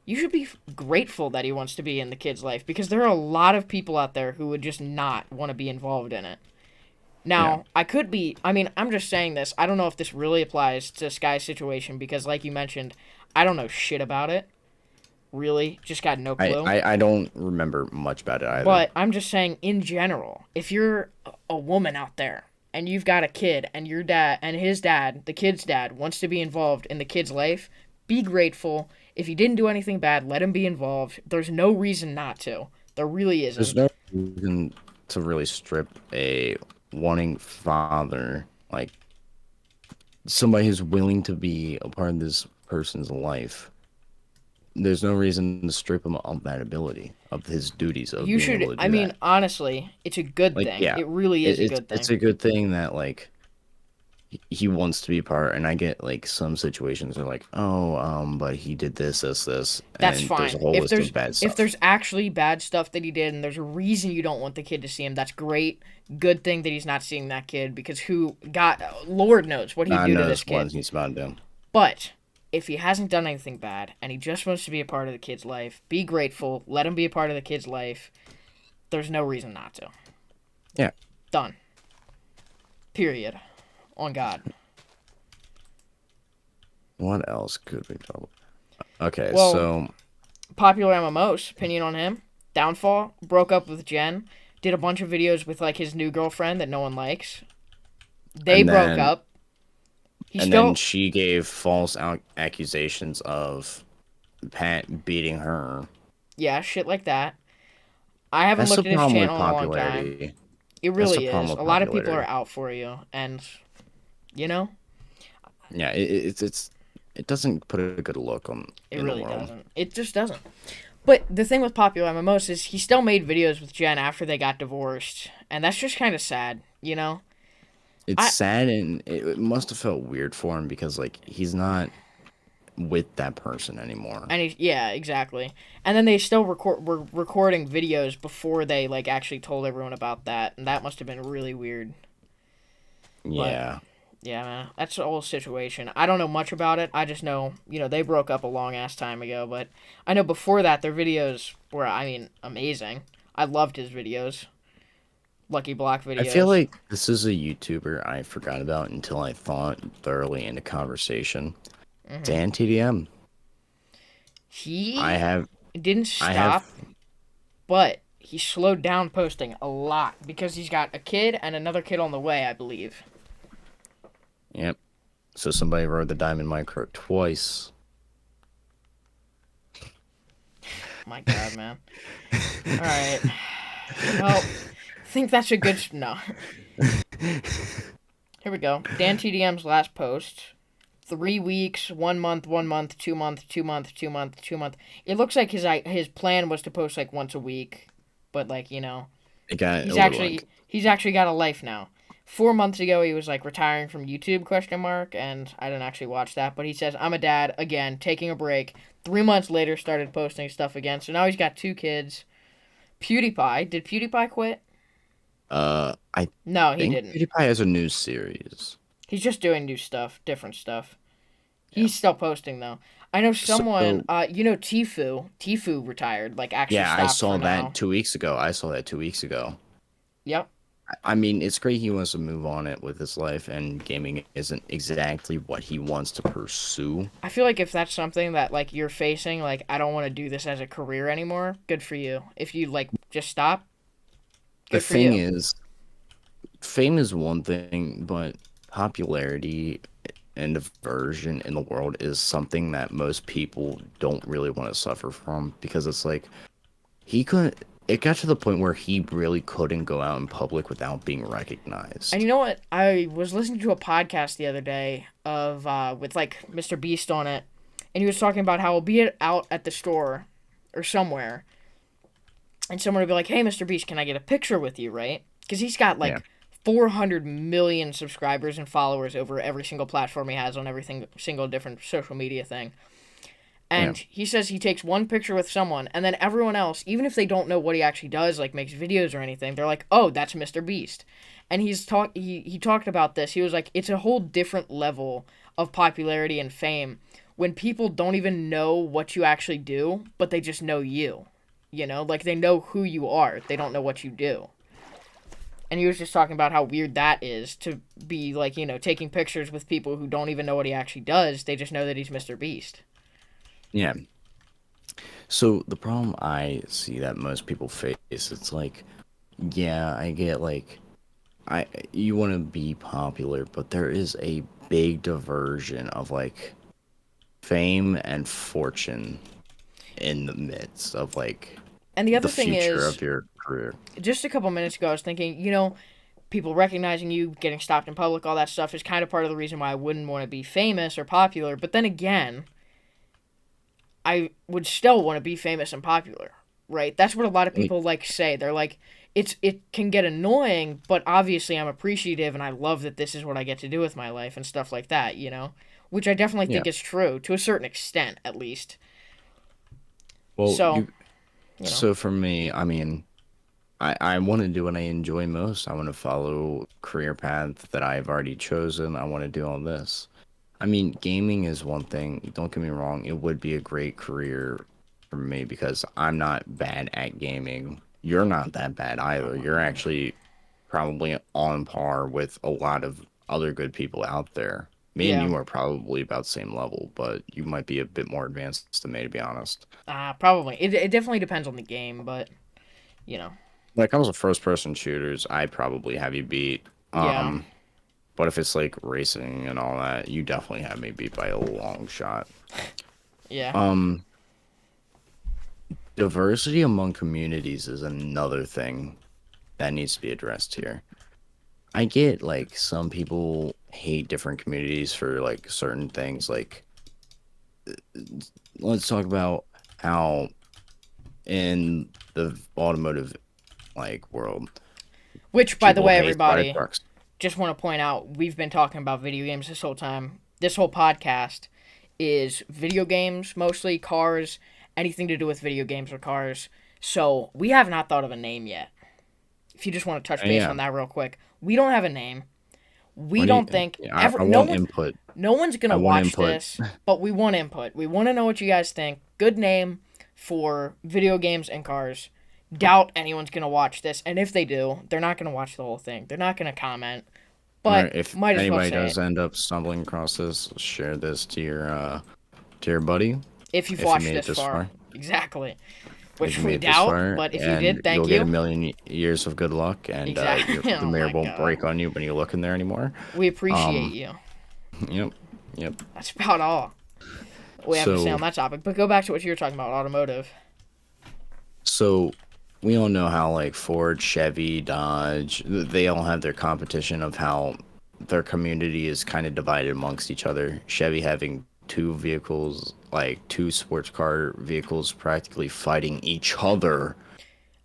you should be grateful that he wants to be in the kid's life because there are a lot of people out there who would just not want to be involved in it. Yeah. Now, I could be, I mean, I'm just saying this. I don't know if this really applies to Sky's situation because, like you mentioned, I don't know shit about it. Really. Just got no clue. I don't remember much about it either. But I'm just saying, in general, if you're a woman out there and you've got a kid and your dad and his dad, the kid's dad, wants to be involved in the kid's life, be grateful. If he didn't do anything bad, let him be involved. There's no reason not to. There really There's isn't. no reason to really strip a wanting father, like somebody who's willing to be a part of this person's life. There's no reason to strip him of that ability, of his duties, of You being should, able to I do mean, that. honestly, it's a good Like, thing. yeah, It really is a good it's thing. a good thing that like he wants to be part, and I get like some situations are like, oh, but he did this, That's and there's a fine. whole list of bad If stuff. there's actually bad stuff that he did and there's a reason you don't want the kid to see him, that's great. Good thing that he's not seeing that kid because who got Lord knows what he'd God do to this knows what kid. he's about to do. But if he hasn't done anything bad and he just wants to be a part of the kid's life, be grateful, let him be a part of the kid's life. There's no reason not to. Yeah. Done. Period. On God. What else could we talk about? Okay, Well, so popular MMOs, opinion on him. Downfall, broke up with Jen, did a bunch of videos with like his new girlfriend that no one likes. They and broke then up. He and then still, she gave false accusations of Pat beating her. yeah, shit like that. I haven't That's the looked at his problem with channel in a long time. popularity. It That's the really problem is. with A lot of people are popularity. out for you, and you know, Yeah, it doesn't put a good look on it in the really world. doesn't. It just doesn't. But the thing with popular MMOs is he still made videos with Jen after they got divorced, and that's just kind of sad, you know. It's I sad, and it must have felt weird for him because like he's not with that person anymore. and yeah, exactly. And then they still were recording videos before they like actually told everyone about that, and that must have been really weird. But Yeah. yeah, man, that's the whole situation. I don't know much about it. I just know, they broke up a long ass time ago. But I know before that, their videos were, I mean, amazing. I loved his videos, Lucky Block I feel videos. like this is a YouTuber I forgot about until I thought thoroughly into conversation. Hmm. Dan TDM. I He have didn't I have stop, but he slowed down posting a lot because he's got a kid and another kid on the way, I believe. yep. So somebody rode the Diamond Micro twice. My God, man. All right. Well, I think that's a good. No. Here we go. Dan TDM's last post. 3 weeks, 1 month, 1 month, 2 month, 2 month, 2 month, 2 month. It looks like his plan was to post like once a week, but like It got he's a little like actually got a life now. 4 months ago, he was like retiring from YouTube question mark, and I didn't actually watch that. But he says I'm a dad again, taking a break. 3 months later, started posting stuff again. So now he's got two kids. PewDiePie, did PewDiePie quit? I No, he think didn't. PewDiePie has a new series. He's just doing new stuff, different stuff. Yeah. He's still posting though. I know someone, So Tifu. Tifu retired, like actually yeah, I stopped for saw that now. 2 weeks ago. I saw that 2 weeks ago. Yep. I mean, it's great he wants to move on it with his life, and gaming isn't exactly what he wants to pursue. I feel like if that's something that like you're facing, like I don't want to do this as a career anymore, good for you. If you like just stop, The good for thing you. is, fame is one thing, but popularity and diversion in the world is something that most people don't really want to suffer from because it's like he couldn't. It got to the point where he really couldn't go out in public without being And recognized. you know what? I was listening to a podcast the other day of with like Mr. Beast on it, and he was talking about how he'll be out at the store or somewhere, and someone would be like, "Hey, Mr. Beast, can I get a picture with you?" Right? Because he's got Yeah, like 400 million subscribers and followers over every single platform he has on every single different social media thing. yeah. And he says he takes one picture with someone, and then everyone else, even if they don't know what he actually does, like makes videos or anything, they're like, "Oh, that's Mr. Beast." And he talked about this. He was like, "It's a whole different level of popularity and fame when people don't even know what you actually do, but they just know you. Like they know who you are. They don't know what you do." And he was just talking about how weird that is to be like, taking pictures with people who don't even know what he actually does. They just know that he's Mr. Beast. Yeah. So the problem I see that most people face, it's like, yeah, I get like I you want to be popular, but there is a big diversion of like fame and fortune in the midst of like And the other the thing future is, of your career. just a couple minutes ago, I was thinking, people recognizing you, getting stopped in public, all that stuff is kind of part of the reason why I wouldn't want to be famous or popular. But then again, I would still want to be famous and popular, right? That's what a lot of Like, people like say. They're like, it can get annoying, but obviously I'm appreciative and I love that this is what I get to do with my life and stuff like that, you know? Which I definitely Yeah. think is true to a certain extent at least. Well, So, you you know. so for me, I mean, I want to do what I enjoy most. I want to follow career path that I've already chosen. I want to do all this. I mean, gaming is one thing. Don't get me wrong. It would be a great career for me because I'm not bad at gaming. You're not that bad either. You're actually probably on par with a lot of other good people out there. Me and Yeah. you are probably about the same level, but you might be a bit more advanced than me, to be honest. Probably. It definitely depends on the game, but you know. When it comes to first person shooters, I'd probably have you beat. Yeah. But if it's like racing and all that, you definitely have me beat by a long shot. Yeah. Um, Diversity among communities is another thing that needs to be addressed here. I get like some people hate different communities for like certain things. Like, let's talk about how in the automotive like world, Which, by the people way, hate fire everybody, trucks. just want to point out, we've been talking about video games this whole time. This whole podcast is video games, mostly cars, anything to do with video games or cars. So we have not thought of a name yet. If you just want to touch base Yeah. on that real quick, we don't have a name. We What do you? don't think Yeah, ever. I want input. No one's I gonna want watch input. this, but we want input. We want to know what you guys think. Good name for video games and cars. Doubt anyone's gonna watch this, and if they do, they're not gonna watch the whole thing. They're not gonna comment, but Right. If might as well anybody say does it. end up stumbling across this, share this to your buddy If you've if you watched made it this this far, far. exactly. If Which you we made it this doubt, far, but if you and did, thank you'll get a you. million years of good luck, and Exactly. the Oh mirror my won't god. break on you when you look in there anymore. We appreciate Um. you. Yep. Yep. That's about all we have to say So on that topic. But go back to what you were talking about, automotive. so we all know how like Ford, Chevy, Dodge, they all have their competition of how their community is kind of divided amongst each other. Chevy having two vehicles, like two sports car vehicles, practically fighting each other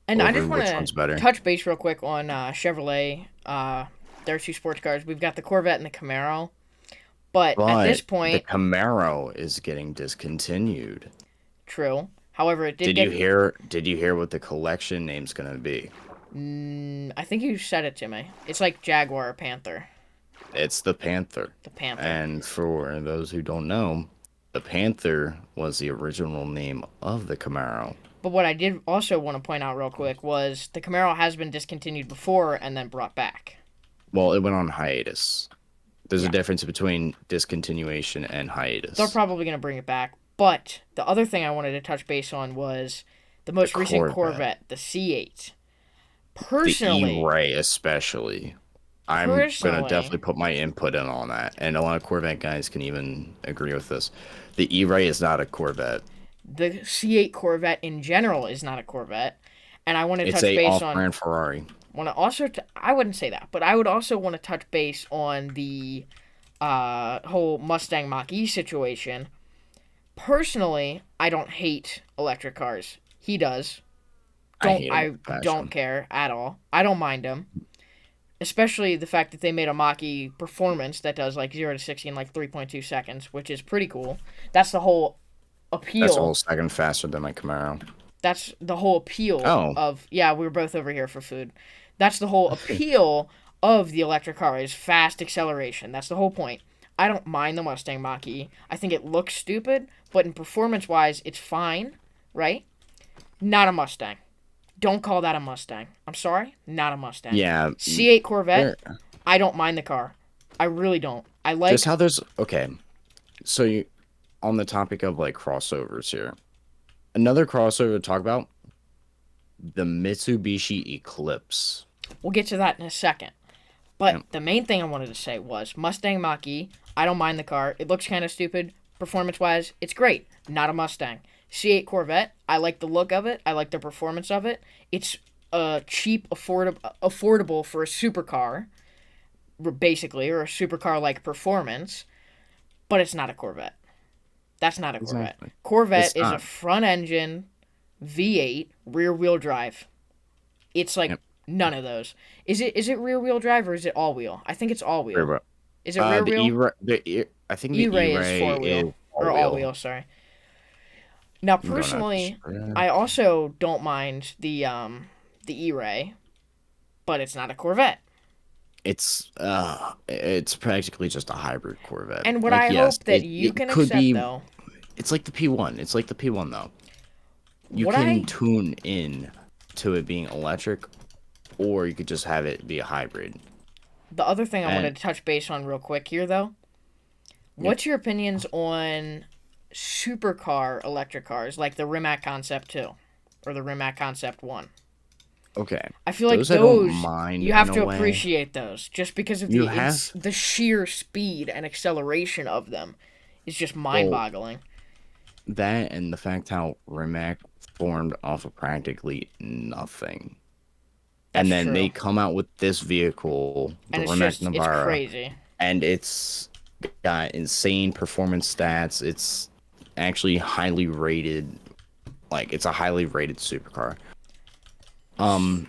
And I over just want which to one's better. touch base real quick on Chevrolet. Their two sports cars. We've got the Corvette and the Camaro. But at this But the point, Camaro is getting discontinued. true. However, it did get. Did you hear what the collection name's gonna be? I think you said it to me. It's like Jaguar or Panther. It's the Panther. The Panther. And for those who don't know, the Panther was the original name of the Camaro. But what I did also want to point out real quick was the Camaro has been discontinued before and then brought back. Well, it went on hiatus. There's a Yeah. difference between discontinuation and They're hiatus. probably going to bring it back. But the other thing I wanted to touch base on was the The most recent Corvette, Corvette, the C8. the Personally, E-Ray especially. I'm gonna personally, definitely put my input in on that, and a lot of Corvette guys can even agree with this. The E-Ray is not a Corvette. the C8 Corvette in general is not a Corvette. And I want to It's touch a base on off-brand Ferrari. want to also I wouldn't say that, but I would also want to touch base on the whole Mustang Mach-E situation. Personally, I don't hate electric cars. He does. I hate him I with don't passion. care at all. I don't mind him, especially the fact that they made a Mach-E performance that does like 0 to 60 in like 3.2 seconds, which is pretty cool. That's the whole That's a appeal. whole second faster than my Camaro. That's the whole appeal Oh, of yeah, we were both over here for food. That's the whole appeal of the electric car is fast acceleration. That's the whole point. I don't mind the Mustang Mach-E. I think it looks stupid, but in performance wise, it's fine, right? Not a Mustang. Don't call that a Mustang. I'm sorry, not a Mustang. yeah. C8 Corvette, There, I don't mind the car. I really don't. I just like how there's okay. So you on the topic of like crossovers here. Another crossover to talk about, the Mitsubishi Eclipse. we'll get to that in a second. But Yep. the main thing I wanted to say was Mustang Mach-E. I don't mind the car. It looks kind of stupid. Performance-wise, it's great. Not a Mustang. C8 Corvette. I like the look of it. I like the performance of it. It's cheap, affordable for a supercar, basically, or a supercar-like performance. But it's not a Corvette. That's not a Corvette. Exactly. Corvette It's is a not. front-engine V8 rear-wheel drive. It's like Yep. None of those. Is it rear wheel drive or is it all wheel? I think it's all Rear wheel. wheel. Is it rear wheel? I think the E-Ray is E-Ray four is wheel or all all wheel. wheel. Sorry. Now, I'm going out to personally, spread. I also don't mind the E-Ray, but it's not a Corvette. It's practically just a hybrid Corvette. And what Like, I yes, hope that you it can could accept, be. though, It's like the P1. It's like the P1 though. You what can I tune in to it being electric, or you could just have it be a hybrid. the other thing I And wanted to touch base on real quick here, though, yeah, what's your opinions on supercar electric cars like the Rimac Concept 2 or the Rimac Concept 1? okay. I feel like Those I don't those mind you in have a to way. appreciate those just because of You have the sheer speed and acceleration of them is just well mind-boggling. that and the fact how Rimac formed off of practically nothing. That's And then they true. come out with this vehicle, the And Rimac it's Navara, crazy. and it's got insane performance stats. It's actually highly rated. Like it's a highly rated supercar. Um,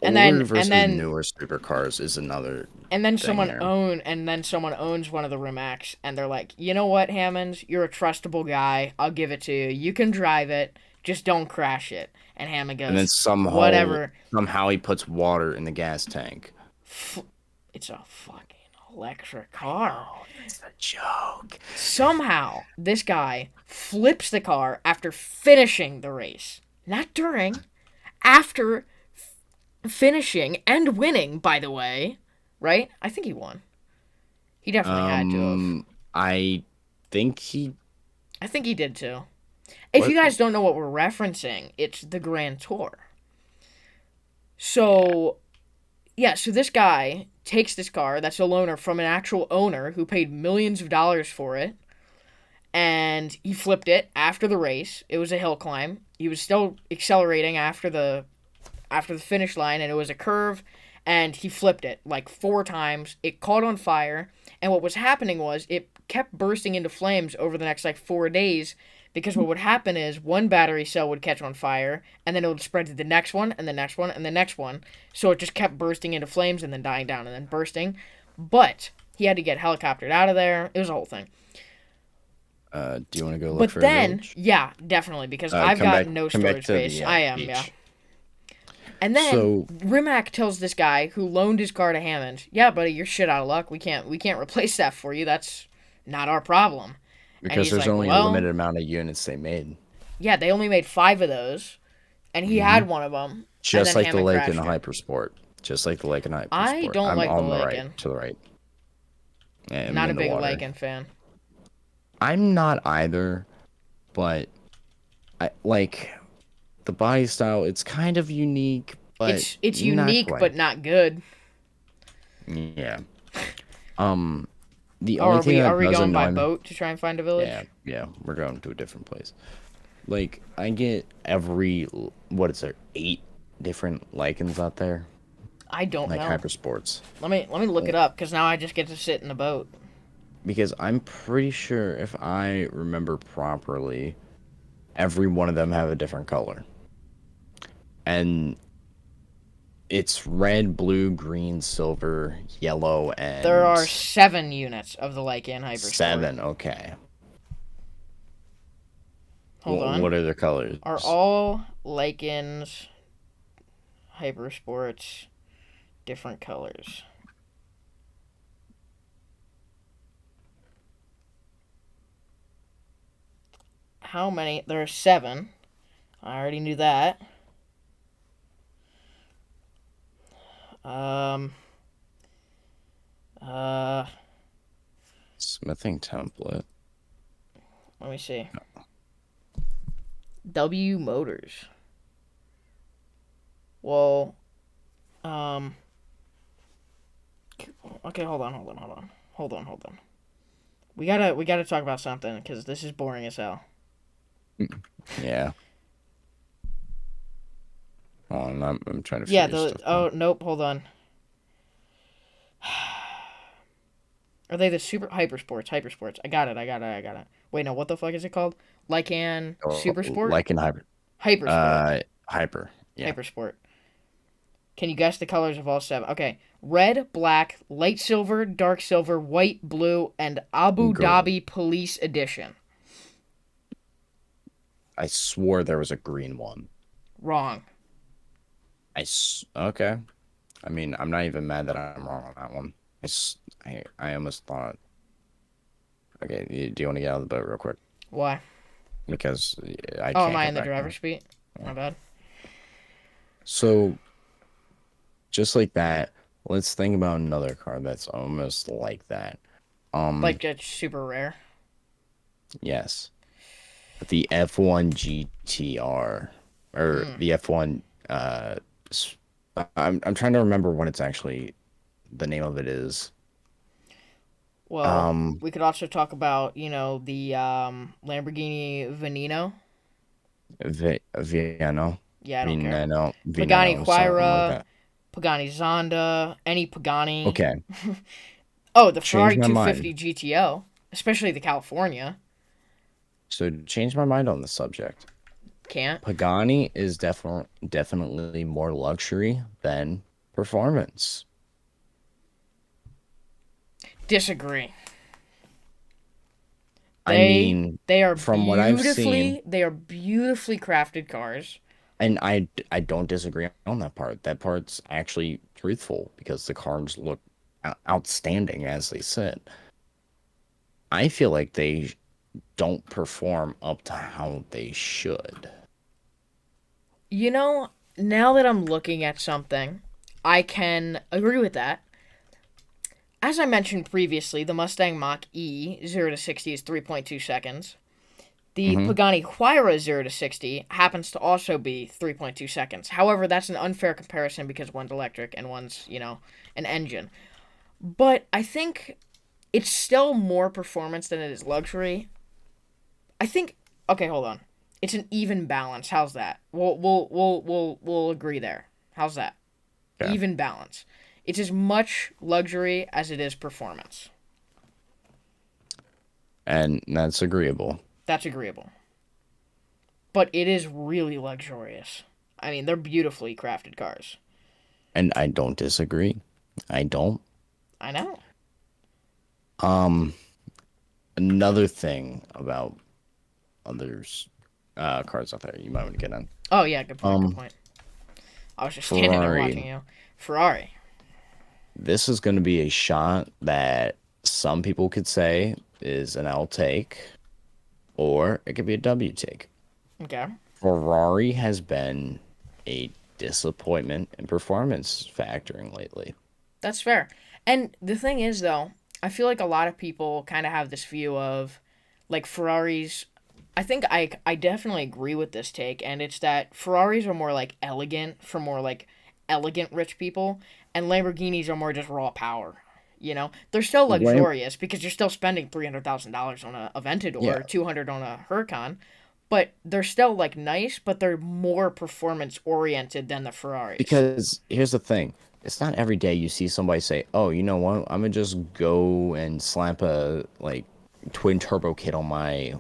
And older then and versus then newer supercars is another and then thing there. someone owns one of the Rimacs and they're like, "You know what, Hammond? You're a trustable guy. I'll give it to you. You can drive it. Just don't crash it." And Hammond And then goes, somehow "Whatever. somehow he puts water in the gas tank. It's a fucking electric car." Oh, that's a joke. Somehow, this guy flips the car after finishing the race. Not during, after finishing and winning, by the way. Right? I think he won. He definitely had to have. I think he I think he did too. If you what? guys don't know what we're referencing, it's the Grand Tour. Yeah. So, yeah, so this guy takes this car that's a loaner from an actual owner who paid millions of dollars for it, and he flipped it after the race. It was a hill climb. He was still accelerating after the finish line, and it was a curve, and he flipped it like 4 times. It caught on fire, and what was happening was it kept bursting into flames over the next like 4 days. Because what would happen is one battery cell would catch on fire, and then it would spread to the next one, and the next one, and the next one. So it just kept bursting into flames and then dying down and then bursting. But he had to get helicoptered out of there. It was a whole thing. Do you want to go look But for a then, village? yeah, definitely, because I've got no Come back storage to space. the I am, yeah. beach. And then So Rimac tells this guy who loaned his car to Hammond, "Yeah, buddy, you're shit out of luck. We can't replace that for you. That's not our problem." And because he's there's like, only a "Well, limited amount of units they made, yeah, they only made 5 of those, and he hmm had one of them, and just then like the Hammond lake in the crashed it." Hypersport, just like the lake in I Hypersport. don't I'm like the on the right, Lycan. to the right. Yeah, I'm Not a in the big water. Lycan fan. I'm not either, but I like the body style. It's kind of unique, but It's not unique quite. but not good. Yeah. Um, the Oh, only are thing we that are we does going by annoy me, boat to try and find a yeah, village? yeah, we're going to a different place. Like I get every what is there 8 different lichens out there, I don't like know. hypersports. Let me look it Well, up because now I just get to sit in the boat. because I'm pretty sure if I remember properly, every one of them have a different color, and it's red, blue, green, silver, yellow, There are and 7 units of the Lycan Hypersport. 7. Okay, Hold on. what are the colors? Are all Lycans Hypersports different colors? How many? There are 7. I already knew that. Um. Uh. Smithing template. Let me see. W Motors. Well. Um. Okay. Hold on. We gotta talk about something because this is boring as hell. Yeah. Oh, I'm trying to Yeah. figure The stuff out. oh nope. Hold on. Are they the super hypersports? Hypersports. I got it. Wait, no. What the fuck is it called? Lycan Oh, Supersport. like in hybrid. Hypersport. Hyper. Yeah. Hypersport. Can you guess the colors of all seven? Okay. Red, black, light silver, dark silver, white, blue, and Abu Green. Dhabi Police Edition. I swore there was a green one. Wrong. Okay. I mean, I'm not even mad that I'm wrong on that one. I almost thought. Okay, do you want to get out of the boat real quick? Why? Because I Oh, am can't I go in the back now. driver's seat? My bad. So, just like that, let's think about another car that's almost like that. Like it's super rare. Yes, the F1 GTR or Mm. the F1. I'm trying to remember what it's actually the name of it is. Well, Um, we could also talk about, the Lamborghini Veneno. Viano, Yeah, I don't care. Vinano, Pagani Vinano, something like Huayra, that. Pagani Zonda, any Pagani. Okay, Oh, the change Ferrari my mind. 250 GTO, especially the California. So change my mind on the subject. Can't Pagani is definitely more luxury than performance. disagree. I They mean, they are from what I've seen, beautifully crafted cars. and I don't disagree on that part. That part's actually truthful because the cars look outstanding as they sit. I feel like they don't perform up to how they should. You know, now that I'm looking at something, I can agree with that. As I mentioned previously, the Mustang Mach E 0 to 60 is 3.2 seconds. The Hmm. Pagani Huayra 0 to 60 happens to also be 3.2 seconds. However, that's an unfair comparison because one's electric and one's, an engine. But I think it's still more performance than it is luxury. I think okay, hold on. It's an even balance. How's that? We'll agree there. How's that? Okay. Even balance. It's as much luxury as it is performance. And that's agreeable. That's agreeable. But it is really luxurious. I mean, they're beautifully crafted cars. And I don't disagree. I don't. I know. Um, Another thing about others cars out there you might want to get on. Oh yeah, good point. Good Um, point. I was just standing there watching Ferrari. you. Ferrari. This is going to be a shot that some people could say is an L take, or it could be a W take. Okay. Ferrari has been a disappointment in performance factoring lately. That's fair. And the thing is, though, I feel like a lot of people kind of have this view of, like, Ferraris. I think I definitely agree with this take, and it's that Ferraris are more, like, elegant for more, like, elegant rich people, and Lamborghinis are more just raw power. They're still Lam- luxurious because you're still spending $300,000 on a yeah, Aventador, 200 on a Huracan, but they're still like nice, but they're more performance oriented than the Ferraris. because here's the thing. It's not every day you see somebody say, "Oh, you know what? I'm gonna just go and slap a like twin turbo kit on my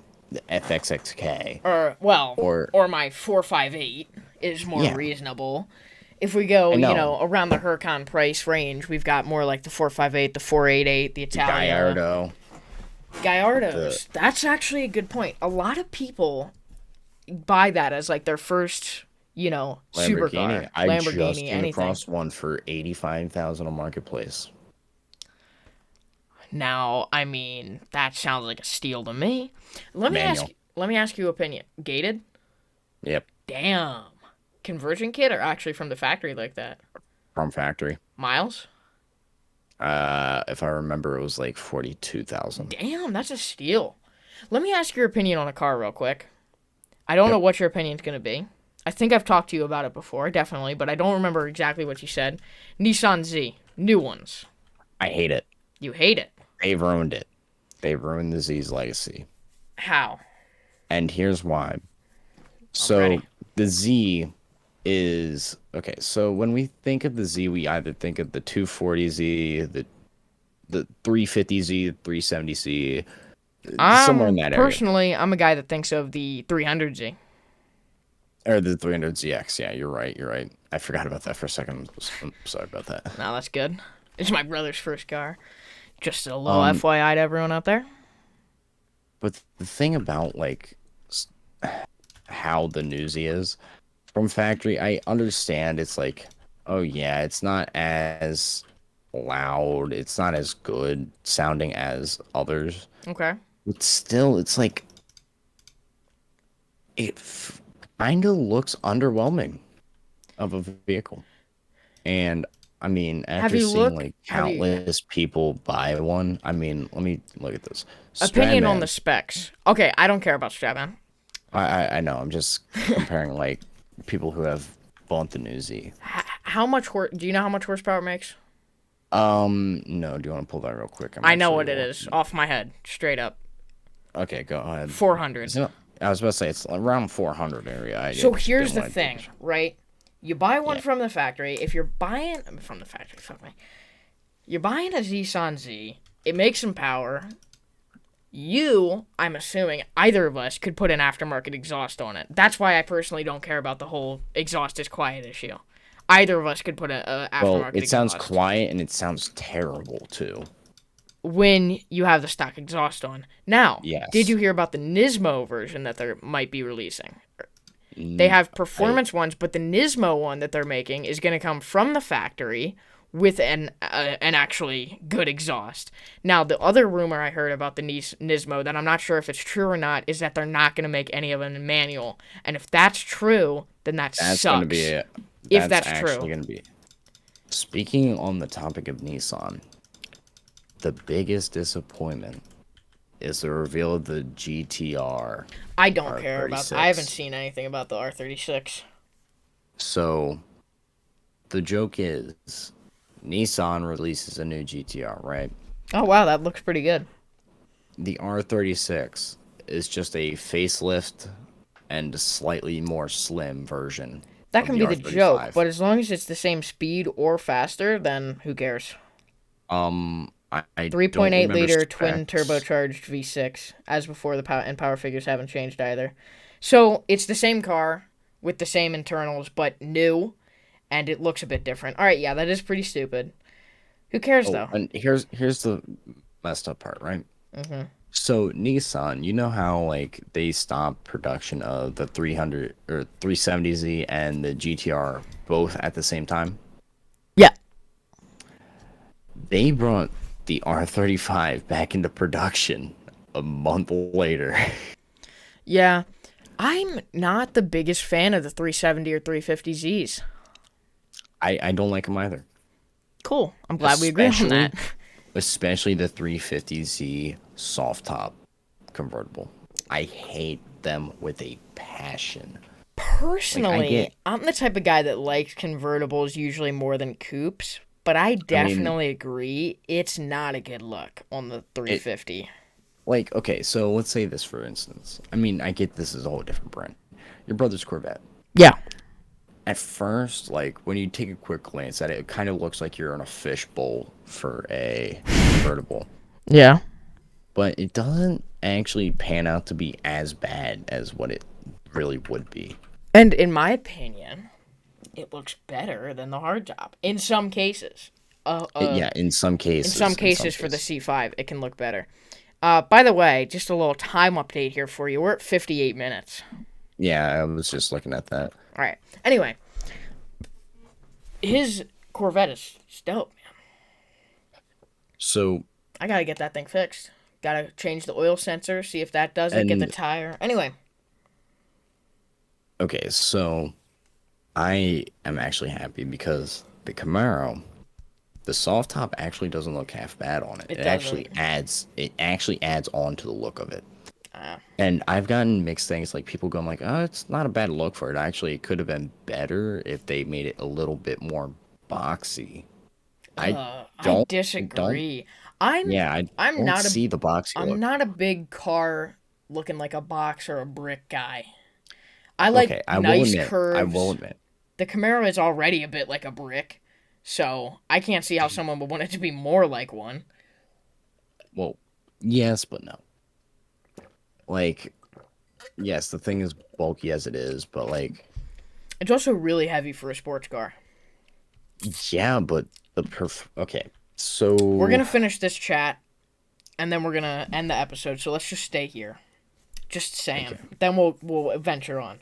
FXXK." Or well, Or or my 458 is more yeah, reasonable. If we go, I know around the Huracan price range, we've got more like the 458, the 488, the the Italia, Gallardo, the Gallardos. That's actually a good point. A lot of people buy that as like their first, supercar, Lamborghini. I just Lamborghini, came anything. across one for 85,000 on Marketplace. Now, I mean, that sounds like a steal to me. Let me ask Manual. let me ask you opinion. Gated? Yep, Damn. Conversion kit or actually from the factory like that? from factory. Miles? If I remember, it was like 42,000. Damn, that's a steal. Let me ask your opinion on a car real quick. I don't know Yep, what your opinion's going to be. I think I've talked to you about it before, definitely, but I don't remember exactly what you said. Nissan Z, new ones. I hate it. You hate it. They've ruined it. They've ruined the Z's legacy. How? And here's why. I'm ready. So the Z is okay. So when we think of the Z, we either think of the 240Z, the 350Z, 370Z, somewhere in that area. I'm a guy that thinks of the 300Z. Or the 300ZX. Yeah, you're right. You're right. I forgot about that for a second. I'm sorry about that. No, that's good. It's my brother's first car. Just a little Um, FYI to everyone out there. but the thing about how the Newsy is from factory, I understand it's like, oh yeah, it's not as loud, it's not as good sounding as others. Okay. But still, it's like it kind of looks underwhelming of a vehicle. And I mean, Have after you seeing looked? like Have you countless people buy one, I mean, let me look at this. opinion on the Stradman. specs? Okay, I don't care about Stradman. I know. I'm just comparing like people who have bought the Newsy. How much do you know how much horsepower it makes? No. Do you want to pull that real quick? I'm I know actually what it is off my head, straight up. Okay, go ahead. 400. I was about to say it's around 400 area. So just here's didn't the wanna thing, take- right? You buy one Yeah. from the factory. If you're buying from the factory, fuck me. You're buying a Nissan Z. It makes some power. I'm assuming, either of us could put an aftermarket exhaust on it. That's why I personally don't care about the whole exhaust is quiet issue. Either of us could put a Well, aftermarket it sounds exhaust quiet and it sounds terrible too. when you have the stock exhaust on. Now, did Yes. you hear about the Nismo version that they might be releasing? They have performance ones, but the Nismo one that they're making is going to come from the factory with an actually good exhaust. Now, the other rumor I heard about the Nismo that I'm not sure if it's true or not is that they're not going to make any of them in manual. And if that's true, then that That's sucks. going to be it. If that's actually true. going to be. Speaking on the topic of Nissan, the biggest disappointment is the reveal of the GTR I don't care about. I haven't R36. seen anything about the R36. So the joke is Nissan releases a new GTR, right? Oh wow, that looks pretty good. The R36 is just a facelift and a slightly more slim version That of can the be the joke, R35. but as long as it's the same speed or faster, then who cares? I don't 3.8 remember liter twin specs. turbocharged V6, as before the power and power figures haven't changed either. So it's the same car with the same internals, but new, and it looks a bit different. All right, yeah, that is pretty stupid. Who cares Oh, though? and here's the messed up part, right? Hmm. So Nissan, you know how like they stopped production of the 300 or 370Z and the GTR both at the same time? Yeah. They brought the R35 back into production a month later. Yeah. I'm not the biggest fan of the 370 or 350Zs. I don't like them either. Cool. I'm glad we agree on Especially that. especially the 350Z soft top convertible. I hate them with a passion. Like I Personally, get I'm the type of guy that likes convertibles usually more than coupes, but I I mean definitely agree it's not a good look on the it 350. like okay, so let's say this for instance. I mean, I get this is a whole different brand. Your brother's Corvette. Yeah. At first, like when you take a quick glance at it, it kind of looks like you're in a fishbowl for a convertible. Yeah. But it doesn't actually pan out to be as bad as what it really would be. And in my opinion, it looks better than the hardtop in some cases. Uh, uh, Yeah, in some in some cases, cases for the C5, it can look better. By the way, just a little time update here for you. We're at 58 minutes. Yeah, I was just looking at that. All right. Anyway, his Corvette is dope. So, I gotta get that thing fixed. Gotta change the oil sensor, see if that does it, get the and tire. Anyway, okay, so I am actually happy because the Camaro, the soft top actually doesn't look half bad on it. it doesn't. It actually adds on to the look of it. Uh, And I've gotten mixed things like people going like, "Oh, it's not a bad look for it. Actually, it could have been better if they made it a little bit more boxy." I I don't I don't disagree. I'm yeah, I I'm don't not a see the boxy I'm look. not a big car looking like a box or a brick guy. I like Okay, nice I will curves. admit. The Camaro is already a bit like a brick, so I can't see how someone would want it to be more like one. Well, yes, but no. Like, yes, the thing is bulky as it is, but like It's also really heavy for a sports car. Yeah, but okay. We're So gonna finish this chat, and then we're gonna end the episode. So let's just stay here. Just saying. okay. Then we'll venture on.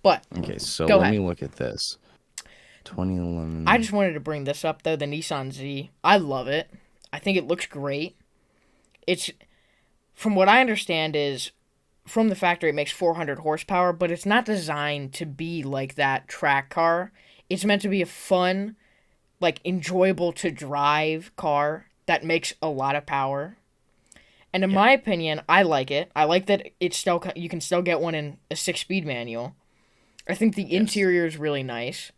But Okay, so go let ahead. me look at this. I 2011. just wanted to bring this up though. The Nissan Z. I love it. I think it looks great. It's from what I understand is from the factory it makes 400 horsepower, but it's not designed to be like that track car. It's meant to be a fun, like enjoyable to drive car that makes a lot of power. And in Yeah. my opinion, I like it. I like that it's still you can still get one in a 6-speed manual. I think the Yes. interior is really nice,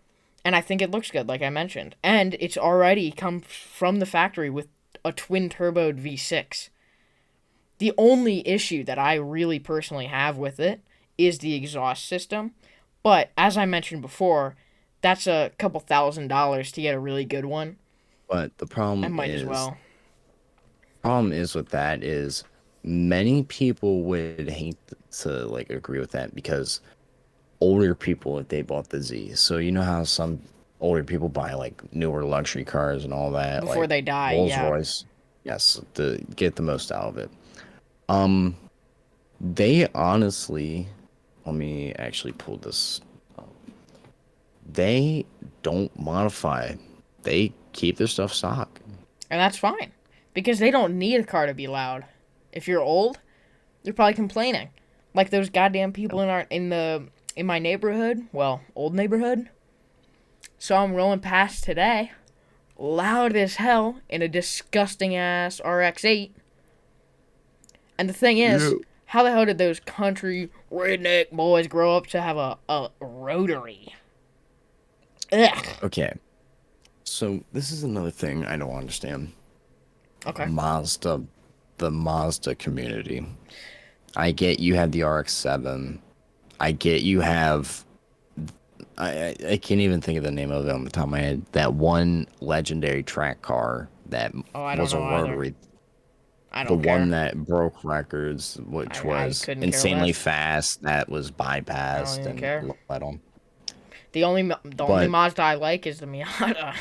and I think it looks good, like I mentioned. And it's already come from the factory with a twin turboed V6. The only issue that I really personally have with it is the exhaust system. But as I mentioned before, that's a couple $1,000s to get a really good one. But I might as well. problem is with that is many people would hate to like agree with that because older people if they bought the Z. So you know how some older people buy like newer luxury cars and all that, Before like they die, Rolls yeah. Royce. Yes, to get the most out of it. Um, they honestly, let me actually pull this. They don't modify. They keep their stuff stock. And that's fine. Because they don't need a car to be loud. If you're old, you're probably complaining. Like those goddamn people in my neighborhood, well, old neighborhood. So I'm rolling past today, loud as hell in a disgusting ass RX-8. And the thing is, Yeah. how the hell did those country redneck boys grow up to have a rotary? Ugh. Okay. So this is another thing I don't understand. Okay. Mazda, the Mazda community. I get you have the RX-7. I get you have. I can't even think of the name of it on the top of my head. That one legendary track car that Oh, I don't was a know either. rotary. I The don't one care. that broke records, which I was couldn't care insanely less. fast, that was I don't bypassed even and care. let on. The only But Mazda I like is the Miata.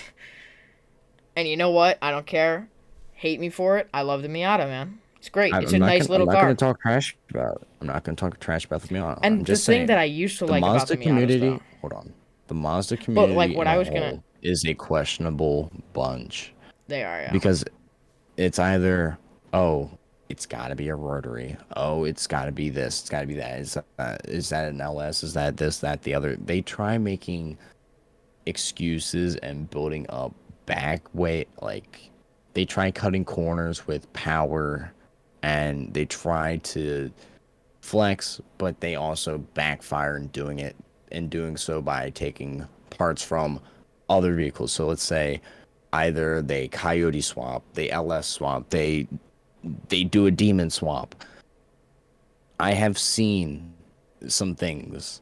And you know what? I don't care. Hate me for it. I love the Miata, man. It's great. It's a nice I'm little not gonna car. talk trash about it. I'm not gonna talk trash about the Miata. I'm And the just thing that saying I used to the like about the Mazda Miatas, though, community. Hold on, the Mazda but like community what in I a was gonna, whole is a questionable bunch they are, yeah. because it's either oh, it's got to be a rotary. Oh, it's got to be this. It's got to be that. Is that an LS? Is that this? That the other? They try making excuses and building up back way like they try cutting corners with power and they try to flex, but they also backfire in doing it and doing so by taking parts from other vehicles. So let's say either they coyote swap, they LS swap, they do a demon swap. I have seen some things.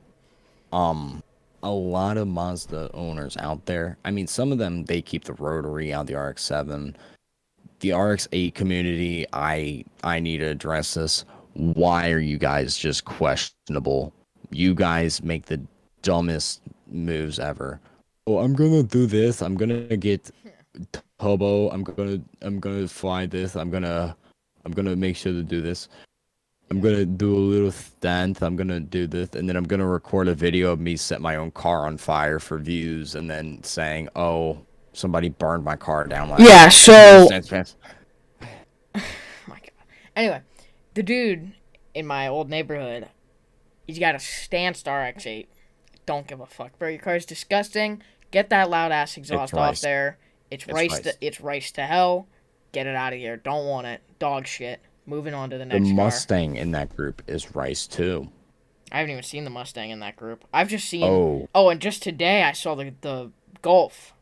Um a lot of Mazda owners out there. I mean, some of them they keep the rotary out the RX-7. The RX-8 community, I need to address this. Why are you guys just questionable? You guys make the dumbest moves ever. Oh, I'm gonna do this. I'm gonna get turbo. I'm gonna fly this. I'm gonna make sure to do this. I'm Yeah. gonna do a little stunt. I'm gonna do this, and then I'm gonna record a video of me set my own car on fire for views, and then saying, "Oh, somebody burned my car down last Yeah. night." I'm just So, saying, oh my God. Anyway, the dude in my old neighborhood, he's got a stanced RX-8. Don't give a fuck, bro. Your car's disgusting. Get that loud ass it's exhaust off rice. there. It's It's rice. rice. It's rice to hell. Get it out of here. Don't want it. Dog shit. Moving on to the The next car. Mustang in that group is rice too. I haven't even seen the Mustang in that group. I've just seen. Oh, Oh, and just today I saw the Golf.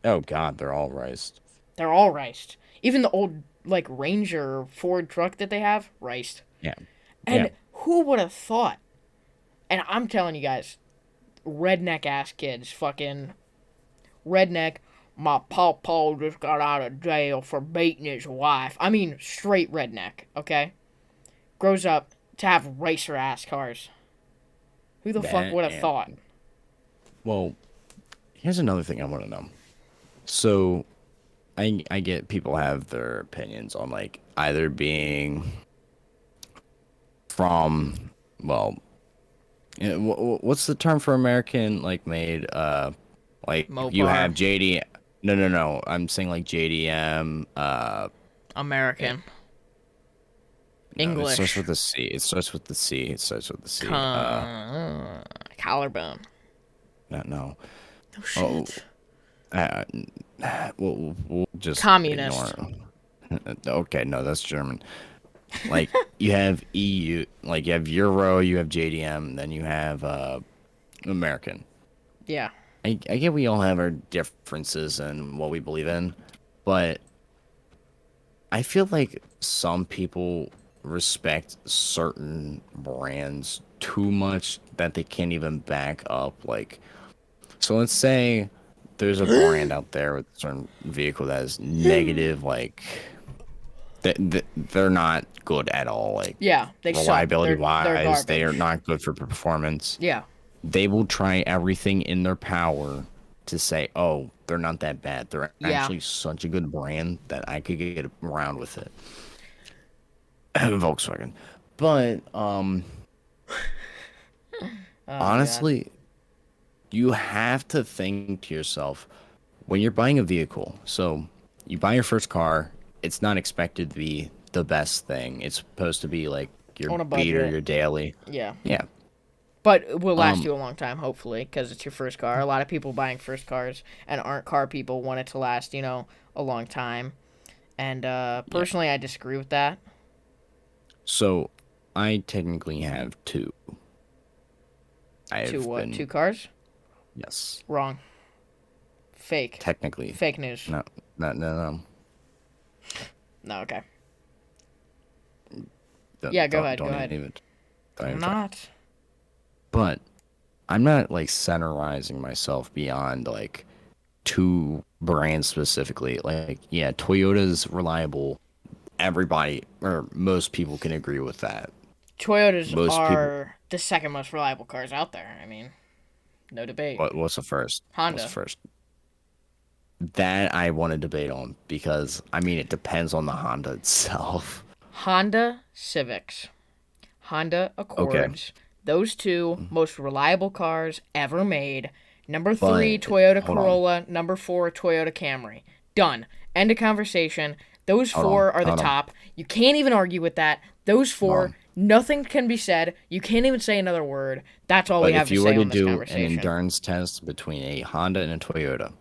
oh God, they're all riced. They're all riced. Even the old like Ranger Ford truck that they have, riced. Yeah, yeah. And who would have thought? And I'm telling you guys, redneck ass kids, fucking redneck. My pawpaw just got out of jail for beating his wife. I mean, straight redneck. Okay, grows up to have racer ass cars. Who the fuck would have thought? Man, Well, here's another thing I want to know. So I get people have their opinions on like either being from, well, what's the term for American like made? Like you Mopar. have JD. No, no, no. I'm saying like JDM. Eh, American. no, it starts English. with a C. It starts with the C. It starts with the C. Collarbone. No, no. Oh Oh, shit. uh, we'll just ignore Communist. it. Okay, no, that's German. Like you have EU, like you have Euro, you have JDM, then you have American. Yeah. I get we all have our differences in what we believe in, but I feel like some people respect certain brands too much that they can't even back up. Like, so let's say there's a brand out there with a certain vehicle that is negative, like they're not good at all. Like Yeah, they suck. reliability They're wise, they are garbage. not good for performance. Yeah. They will try everything in their power to say, "Oh, they're not that bad. They're Yeah. actually such a good brand that I could get around with it." Volkswagen. But Oh god. honestly, you have to think to yourself when you're buying a vehicle. So, you buy your first car, it's not expected to be the best thing. It's supposed to be like your On a beater, budget. your daily. Yeah. Yeah. But it will last Um you a long time, hopefully, because it's your first car. A lot of people buying first cars and aren't car people want it to last, a long time. And yeah. personally, I disagree with that. So, I technically have two. Two I've what? been Two cars? yes, Wrong. Fake. technically. Fake news. No, no, no, no. No, okay. Yeah, Don't go don't, ahead. Go don't ahead. even don't I'm even try. not. But I'm not like centerizing myself beyond like two brands specifically. Like, yeah, Toyota's reliable. Everybody or most people can agree with that. Toyotas Most people. are the second most reliable cars out there. I mean, no debate. What's the first? What's the Honda. first? That I want to debate on because I mean it depends on the Honda itself. Honda Civics. Honda Okay, Accords. Those two most reliable cars ever made. Number three, but Toyota hold on, Corolla. Number four, Toyota Camry. Done. End of conversation. Those hold on, four are the hold on, top. You can't even argue with that. Those hold four, on. nothing can be said. You can't even say another word. That's all we But have if to you were say to on this do an conversation. endurance test between a Honda and a Toyota,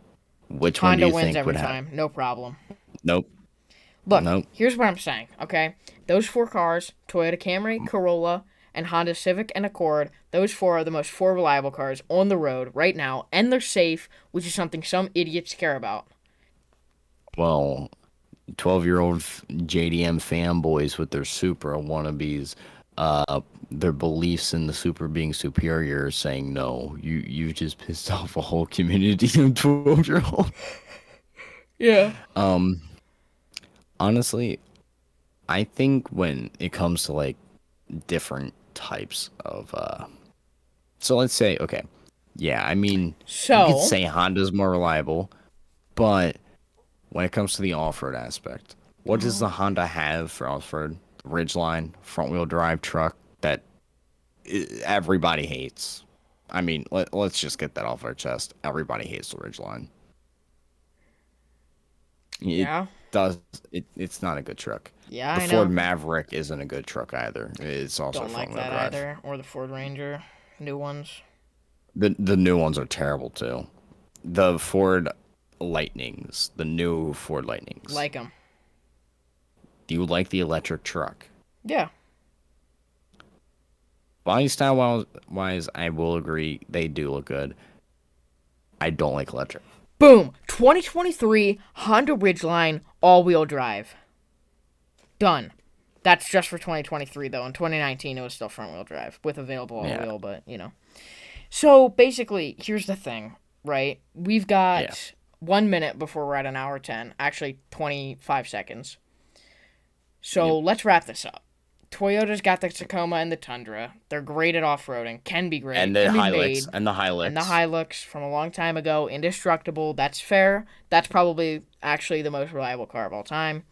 which one do Honda you wins think every would have? time. No problem. Nope, Look, nope. here's what I'm saying, okay? Those four cars, Toyota Camry, Corolla, and Honda Civic and Accord, those four are the most four reliable cars on the road right now, and they're safe, which is something some idiots care about. Well, 12-year-old JDM fanboys with their Supra wannabes, their beliefs in the Supra being superior, saying no. You just pissed off a whole community of 12-year-old. Yeah. Um, honestly, I think when it comes to like different types of so let's say okay, yeah, I mean you could So, say Honda's more reliable, but when it comes to the off-road aspect, what does the Honda have for off-road? Ridgeline, front-wheel drive truck that everybody hates. I mean, let's just get that off our chest. Everybody hates the Ridgeline. It yeah. does. It's not a good truck. Yeah, The I Ford know. Maverick isn't a good truck either. It's also Don't like front-wheel that drive. either. Or the Ford Ranger. New ones. The new ones are terrible too. The Ford Lightnings, the new Ford Lightnings. Like them. Do you like the electric truck? Yeah. Body style wise, I will agree they do look good. I don't like electric. Boom. 2023 Honda Ridgeline all-wheel drive. Done. That's just for 2023, though. In 2019, it was still front-wheel drive with available Yeah, all-wheel, but. So, basically, here's the thing, right? We've yeah, got 1 minute before we're at an hour 10. Actually, 25 seconds. So, yep. let's wrap this up. Toyota's got the Tacoma and the Tundra. They're great at off-roading. Can be And great. the Can be Hilux made. and the And the Hilux. Hilux from a long time ago, indestructible. That's fair. That's probably actually the most reliable car of all time.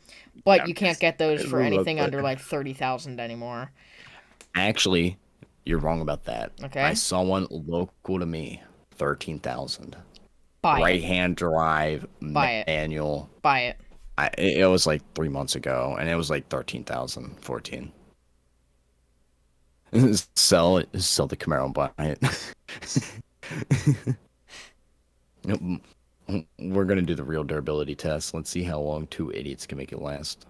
But Yeah, you can't get those for look, anything but under like 30,000 anymore. actually, you're wrong about that. I Okay, saw one local to me, 13,000. buy it. Right hand drive Buy it. manual. Buy it. It was like 3 months ago, and it was like 13,000, 14. Sell the Camaro and buy it. Nope. We're gonna do the real durability test. Let's see how long two idiots can make it last.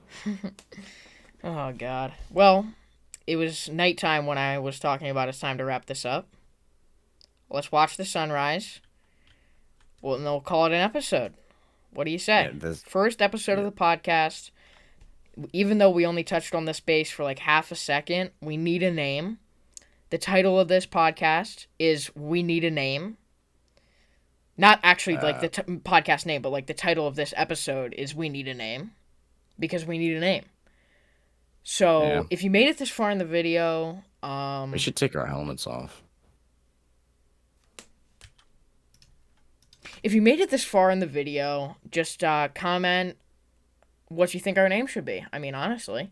Oh God. Well, it was nighttime when I was talking about it's time to wrap this up. Let's watch the sunrise. Well, and they'll call it an episode. What do you Yeah, say? this. First episode of Yeah. the podcast. Even though we only touched on this base for like half a second, we need a name. The title of this podcast is We Need a Name. Not actually like Uh, the podcast name, but like the title of this episode is We Need a Name. Because we need a name. yeah. So if you made it this far in the video, We should take our helmets off. if you made it this far in the video, just comment what you think our name should be. I mean, honestly,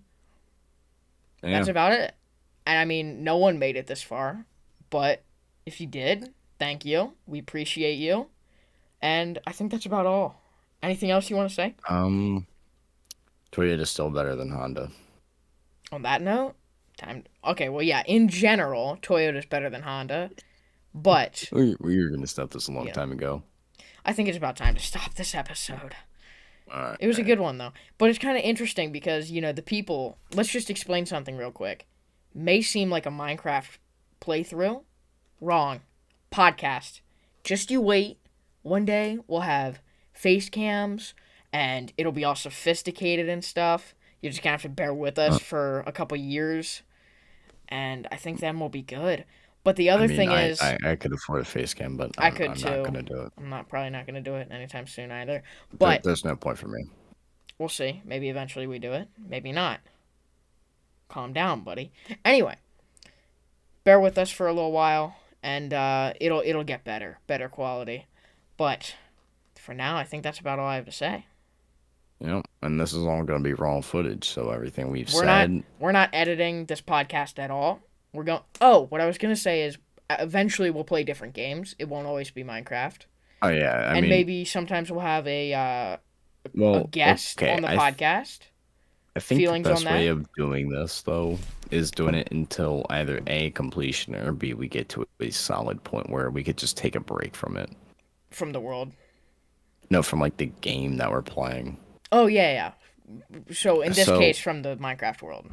Yeah. that's about it. And I mean, no one made it this far, but if you did, thank you. We appreciate you. And I think that's about all. Anything else you want to say? Um, Toyota's still better than Honda. On that note, time. Okay, well, yeah, in general, Toyota's better than Honda, but We were gonna stop this a long yeah, time ago. I think it's about time to stop this episode. All It was a right. good one though, but it's kind of interesting because the people. Let's just explain something real quick. May seem like a Minecraft playthrough. Wrong. Podcast. Just you wait. One day we'll have face cams and it'll be all sophisticated and stuff. You're just gonna have to bear with us Uh, for a couple years, and I think then we'll be good. But the I other mean, thing I, is, I, I could afford a face cam, but I I'm, could I'm not too. gonna do it. I'm not probably not gonna do it anytime soon either. There, But there's no point for me. we'll see. Maybe eventually we do it. Maybe not. Calm down, buddy. Anyway, bear with us for a little while, and it'll get better quality. But for now, I think that's about all I have to say. And this is all gonna be raw footage, so everything we've We're not said. we're not editing this podcast at all. We're going. Oh, what I was gonna say is, eventually we'll play different games. It won't always be Minecraft, Oh yeah, I and mean, maybe sometimes we'll have a well, guest okay. on the I th- podcast. I think the Feelings on best way that of doing this though is doing it until either A, completion, or B, we get to a solid point where we could just take a break from it. from the world. No, from like the game that we're playing. Oh yeah. So in this So case, from the Minecraft world.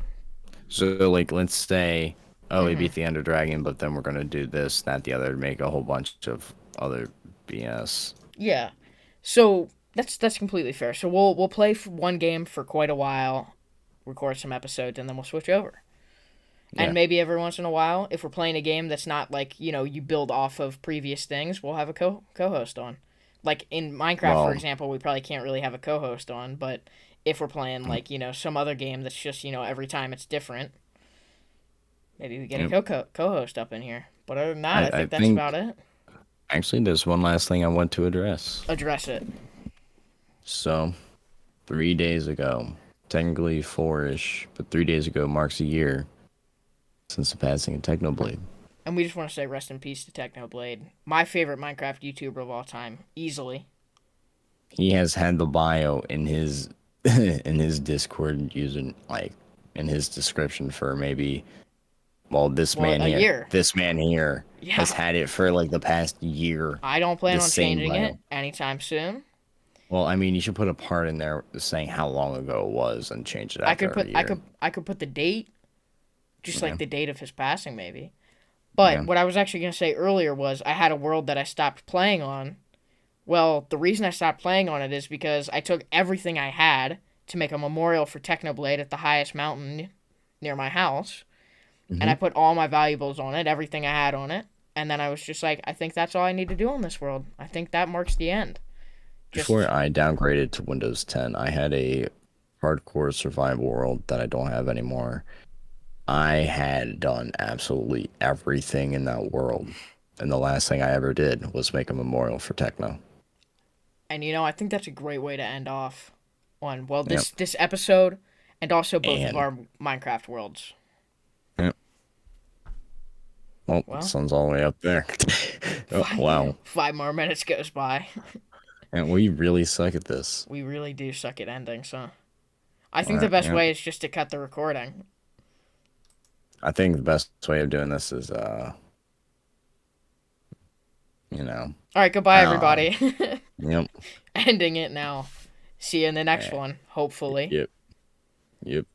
So like let's say, oh, we hmm beat the Ender Dragon, but then we're gonna do this, that, the other, make a whole bunch of other BS. Yeah. So that's completely fair. So we'll play one game for quite a while, record some episodes, and then we'll switch over. And Yeah. maybe every once in a while, if we're playing a game that's not like you build off of previous things, we'll have a co-host on. Like in Minecraft, for Well, example, we probably can't really have a co-host on, but if we're playing like some other game that's just every time it's different, maybe we get a yep. co-host up in here. But other than that, I I think that's think about it. actually there's one last thing I want to address. Address it. So 3 days ago, technically four-ish, but 3 days ago marks a year since the passing of Technoblade. And we just want to say rest in peace to Technoblade. My favorite Minecraft YouTuber of all time. Easily. He has had the bio in his in his Discord using like in his description for maybe Well, a year. this man here has Yeah. had it for like the past year. I don't plan The on same changing it bio. anytime soon. Well, I mean, you should put a part in there saying how long ago it was and change it I after could put every I year. could I could put the date, just Yeah, like the date of his passing maybe. But yeah. what I was actually going to say earlier was I had a world that I stopped playing on. Well, the reason I stopped playing on it is because I took everything I had to make a memorial for Technoblade at the highest mountain near my house, and hmm I put all my valuables on it, everything I had on it, and then I was just like, I think that's all I need to do on this world. I think that marks the end. Before Just I downgraded to Windows 10, I had a hardcore survival world that I don't have anymore. I had done absolutely everything in that world, and the last thing I ever did was make a memorial for Techno. And I think that's a great way to end off on Yep. this episode and also both of And our Minecraft worlds. yep. Well, Well, sun's all the way up there. Oh, wow. 5 more minutes goes by. And we really suck at this. We really do suck at endings, huh? I think the Well, best yeah. way is just to cut the recording. I think the best way of doing this is, All right, goodbye, um, everybody. yep. Ending it now. See you in the next Eh, one, hopefully. Yep. Yep.